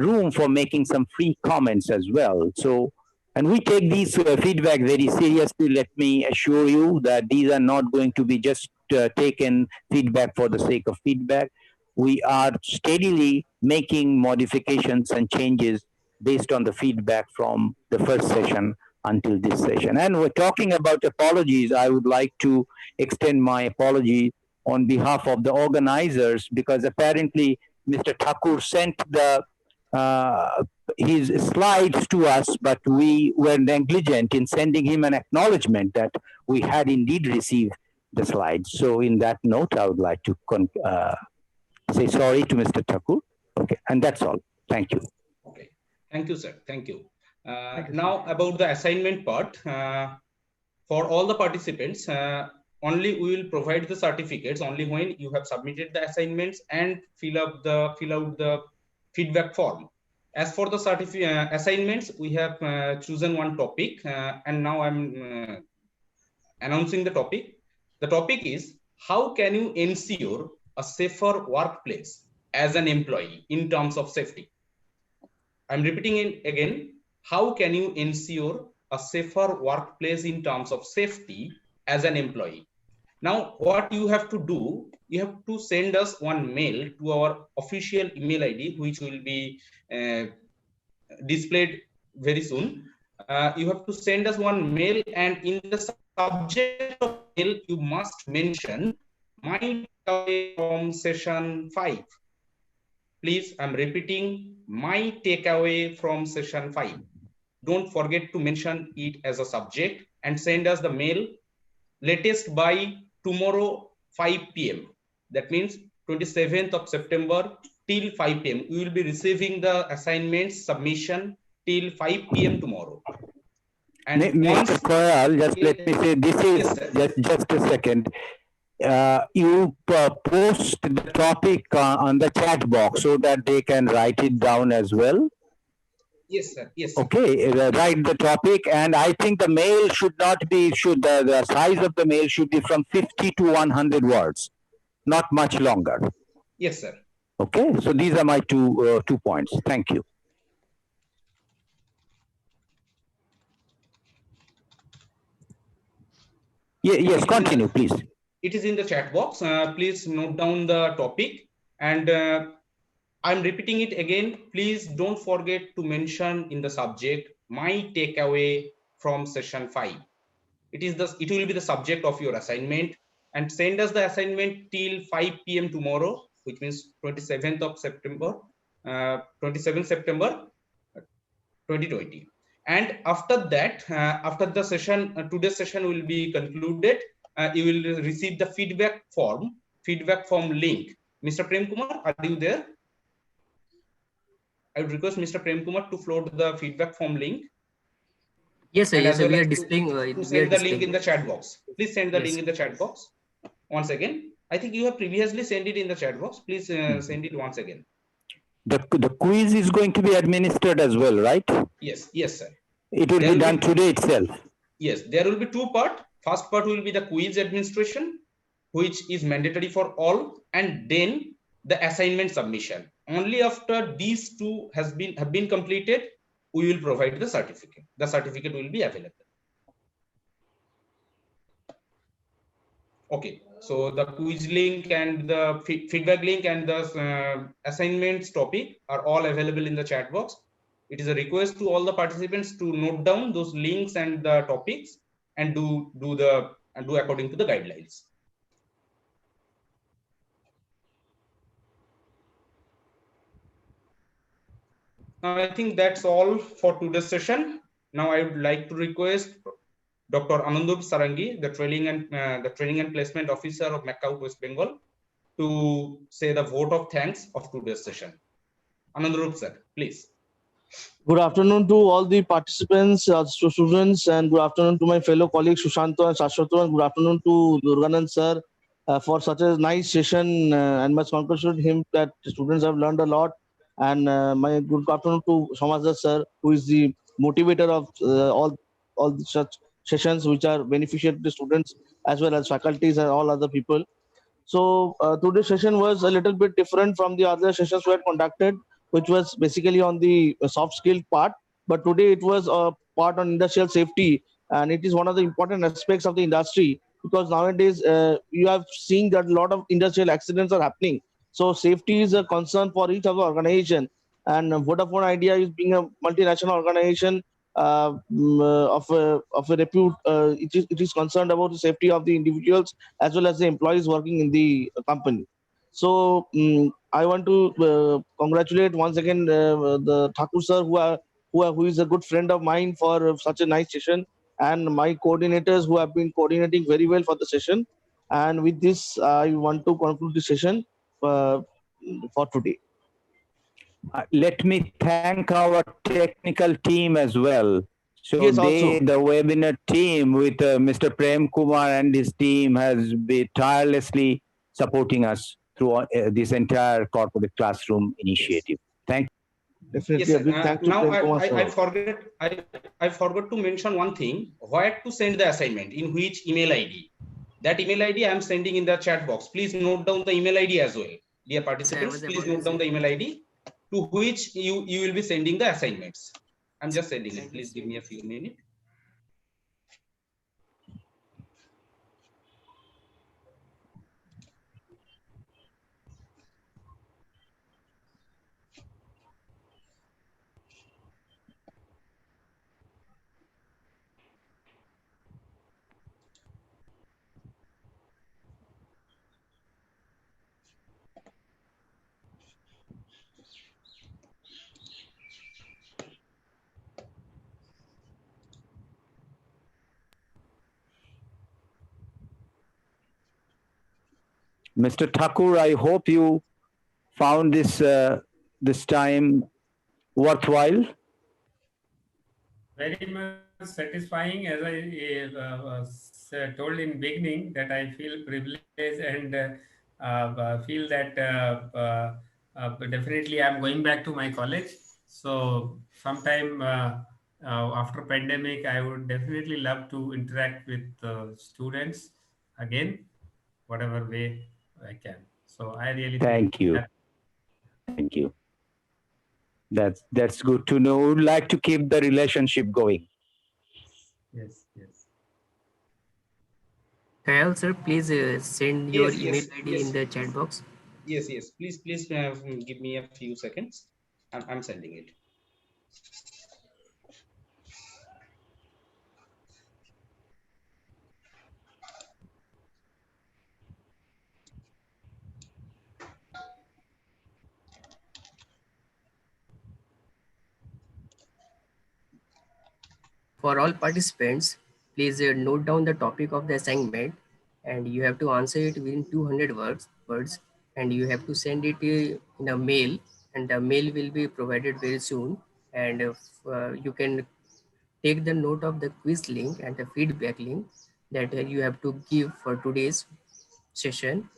room for making some free comments as well. So, and we take these feedback very seriously. Let me assure you that these are not going to be just taken feedback for the sake of feedback. We are steadily making modifications and changes based on the feedback from the first session until this session. And we're talking about apologies. I would like to extend my apology on behalf of the organizers, because apparently Mr. Thakur sent his slides to us, but we were negligent in sending him an acknowledgement that we had indeed received the slides. So in that note, I would like to say sorry to Mr. Thakur. Okay, and that's all. Thank you. Okay, thank you, sir. Thank you. Thank you, Now about the assignment part, for all the participants, only we will provide the certificates only when you have submitted the assignments and fill out the feedback form. As for the assignments, we have chosen one topic, and now I'm announcing the topic. The topic is, how can you ensure a safer workplace as an employee in terms of safety? I'm repeating it again. How can you ensure a safer workplace in terms of safety as an employee? Now, what you have to do, you have to send us one mail to our official email ID, which will be displayed very soon. You have to send us one mail, and in the subject of mail, you must mention my takeaway from session 5. Please, I'm repeating, my takeaway from session 5. Don't forget to mention it as a subject and send us the mail latest by tomorrow 5 p.m. That means 27th of September till 5 p.m. We will be receiving the assignments submission till 5 p.m. tomorrow. And Mr. Koyal, just let me say, this is just a second. You post the topic on the chat box so that they can write it down as well. Yes, sir. Yes, sir. Okay, write the topic, and I think the mail should not be, the size of the mail should be from 50 to 100 words, not much longer. Yes, sir. Okay, so these are my two points. Thank you. Yes, continue, please. It is in the chat box. Please note down the topic, and I'm repeating it again. Please don't forget to mention in the subject my takeaway from session 5. It will be the subject of your assignment, and send us the assignment till 5 p.m. tomorrow, which means 27th of September, 27th September 2020. And after that, after the session, today's session will be concluded. You will receive the feedback form link. Mr. Prem Kumar, are you there? I would request Mr. Prem Kumar to float the feedback form link. Yes, sir. And Yes, as sir. well We as are displaying. to send the link in the chat box. Please send the Yes. link in the chat box once again. I think you have previously sent it in the chat box. Please send it once again. The quiz is going to be administered as well, right? Yes, yes, sir. It will be done today itself. Yes, there will be two parts. First part will be the quiz administration, which is mandatory for all, and then the assignment submission. Only after these two have been completed, we will provide the certificate. The certificate will be available. Okay, so the quiz link and the feedback link and the assignments topic are all available in the chat box. It is a request to all the participants to note down those links and the topics and do according to the guidelines. Now I think that's all for today's session. Now I would like to request Dr. Anandup Sarangi, the training and placement officer of MAKAUT West Bengal, to say the vote of thanks of today's session. Anandup sir, please. Good afternoon to all the participants, students, and good afternoon to my fellow colleagues Sushanto and Shashwato, and good afternoon to Durganand sir for such a nice session, and must congratulate him that students have learned a lot. And my good afternoon to Samadha sir, who is the motivator of all such sessions which are beneficial to the students as well as faculties and all other people. So today's session was a little bit different from the other sessions we had conducted, which was basically on the soft skill part. But today it was a part on industrial safety, and it is one of the important aspects of the industry, because nowadays you have seen that a lot of industrial accidents are happening. So safety is a concern for each of the organization. And Vodafone Idea is being a multinational organization. of a repute. It is concerned about the safety of the individuals as well as the employees working in the company. So I want to congratulate once again the Thakur sir, who is a good friend of mine for such a nice session, and my coordinators who have been coordinating very well for the session. And with this, I want to conclude the session for today. Let me thank our technical team as well. So Yes, also. the webinar team with Mr. Prem Kumar and his team has been tirelessly supporting us through this entire corporate classroom initiative. Thank Definitely Yes, a big thank to now Prem Kumar sir. I forgot to mention one thing, where to send the assignment, in which email ID. That email ID I am sending in the chat box. Please note down the email ID as well. Dear participants, please note down the email ID to which you will be sending the assignments. I'm just sending it. Please give me a few minutes. Mr. Thakur, I hope you found this time worthwhile. Very much satisfying, as I told in beginning, that I feel privileged and feel that definitely I'm going back to my college. So sometime after pandemic, I would definitely love to interact with students again, whatever way I can. So I really Thank you. Thank you. That's good to know. Would like to keep the relationship going. Yes, yes. Kyle sir, please send your Yes, email yes, ID yes. in the chat box. Yes, yes. Please give me a few seconds. I'm sending it. For all participants, please note down the topic of the assignment, and you have to answer it within 200 words, and you have to send it in a mail, and the mail will be provided very soon. And you can take the note of the quiz link and the feedback link that you have to give for today's session.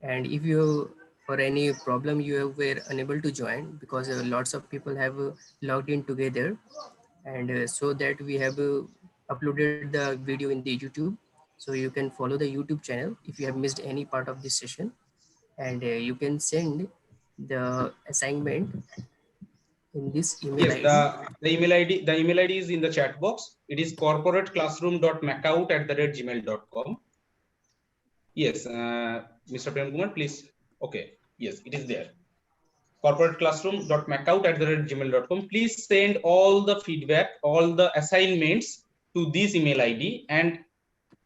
And if you, for any problem, you were unable to join because lots of people have logged in together, and so that we have uploaded the video in the YouTube, so you can follow the YouTube channel if you have missed any part of this session. And you can send the assignment in this email Yes, ID. the email ID is in the chat box. It is corporateclassroom.makout@gmail.com. Yes, Mr. Prem Kumar, please. Okay, yes, it is there. corporateclassroom.makout@gmail.com. Please send all the feedback, all the assignments to this email ID. And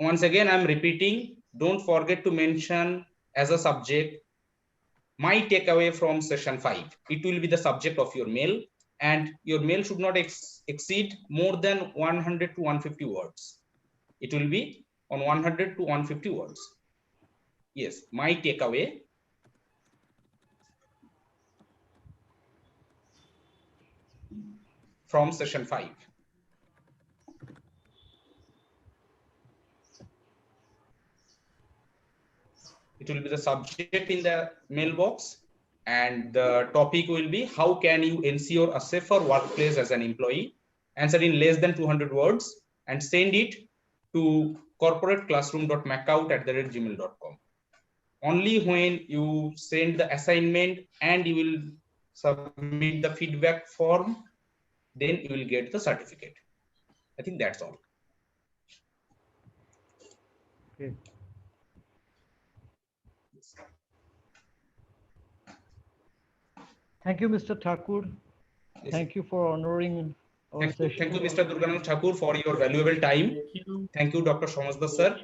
once again, I'm repeating, don't forget to mention as a subject my takeaway from session 5. It will be the subject of your mail, and your mail should not exceed more than 100 to 150 words. It will be on 100 to 150 words. Yes, my takeaway from session 5. It will be the subject in the mailbox, and the topic will be how can you ensure a safer workplace as an employee. Answer in less than 200 words and send it to corporateclassroom.makout@gmail.com. Only when you send the assignment and you will submit the feedback form, then you will get the certificate. I think that's all. Okay. Thank you, Mr. Thakur. Yes, Thank you for honoring Our Thank session. you, Mr. Durganand Thakur, for your valuable time. Thank you. Thank you, Dr. Somasda sir.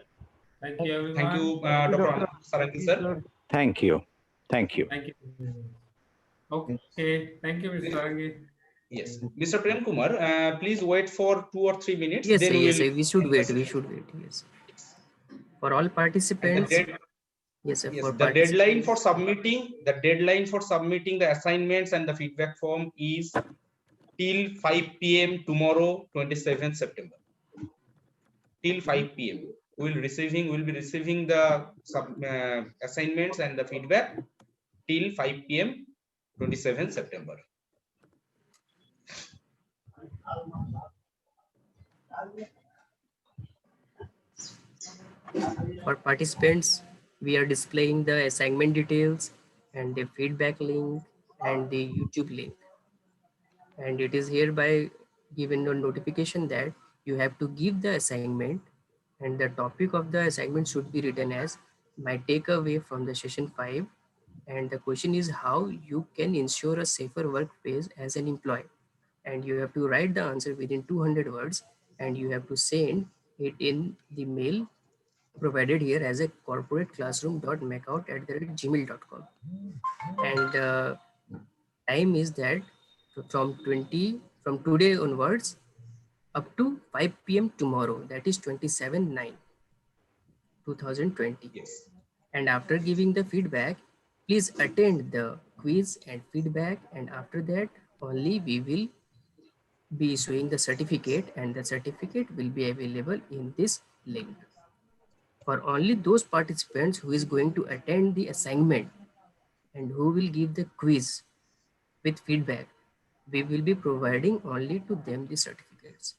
Thank you, everyone. Thank you, Thank you, Dr. Dr. Sarangi sir. Thank you. Thank you. Thank you. Okay. Thank you, Mr. Sarangi. Yes, Mr. Prem Kumar, please wait for 2 or 3 minutes. Yes, Then sir. we Yes, will sir. We should end the wait. We session. should wait. Yes. For all And the participants. Yes, sir. yes, For the deadline for participants. submitting the assignments and the feedback form is till 5 p.m. tomorrow, 27th September. Till 5 p.m. We'll be receiving the assignments and the feedback till 5 p.m. 27th September. For participants, we are displaying the assignment details and the feedback link and the YouTube link. And it is hereby given a notification that you have to give the assignment, and the topic of the assignment should be written as my takeaway from the session 5. And the question is how you can ensure a safer workplace as an employee. And you have to write the answer within 200 words, and you have to send it in the mail provided here as a corporateclassroom.makout@gmail.com. And time is that from today onwards up to 5 p.m. tomorrow, that is 27/9/2020. Yes. And after giving the feedback, please attend the quiz and feedback, and after that only we will be issuing the certificate, and the certificate will be available in this link. For only those participants who is going to attend the assignment and who will give the quiz with feedback, we will be providing only to them the certificates.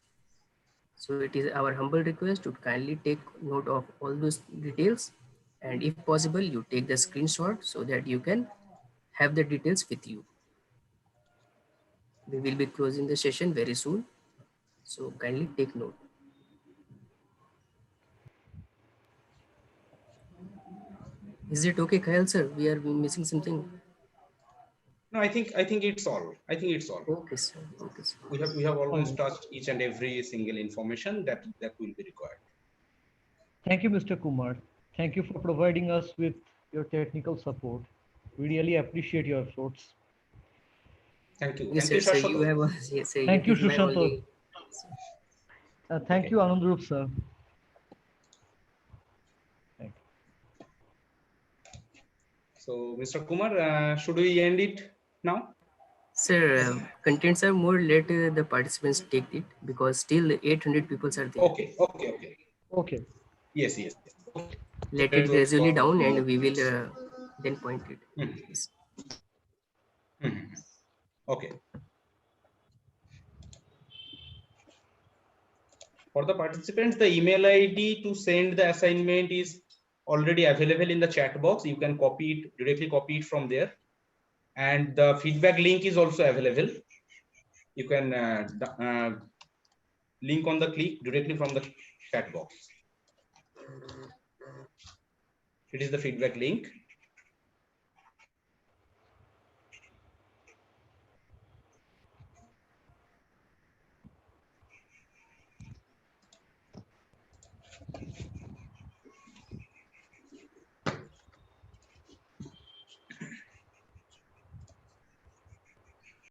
So it is our humble request to kindly take note of all those details, and if possible you take the screenshot so that you can have the details with you. We will be closing the session very soon, so kindly take note. Is it okay, Kyle sir? We are missing something. No, I think it's all. Okay, sir. Okay, sir. We have almost touched each and every single information that will be required. Thank you, Mr. Kumar. Thank you for providing us with your technical support. We really appreciate your efforts. Thank you. Yes, Thank sir. you, So you have yes, sir. Thank It you, is my Shushanto. only. Thank Okay. you, Anandrup sir. Thank you. So, Mr. Kumar, should we end it now? Sir, contents are more, let the participants take it, because still 800 people are there. Okay. Yes. Let it gradually down and we will then point it. Yes. Okay. For the participants, the email ID to send the assignment is already available in the chat box. You can directly copy it from there. And the feedback link is also available. You can link on the click directly from the chat box. It is the feedback link.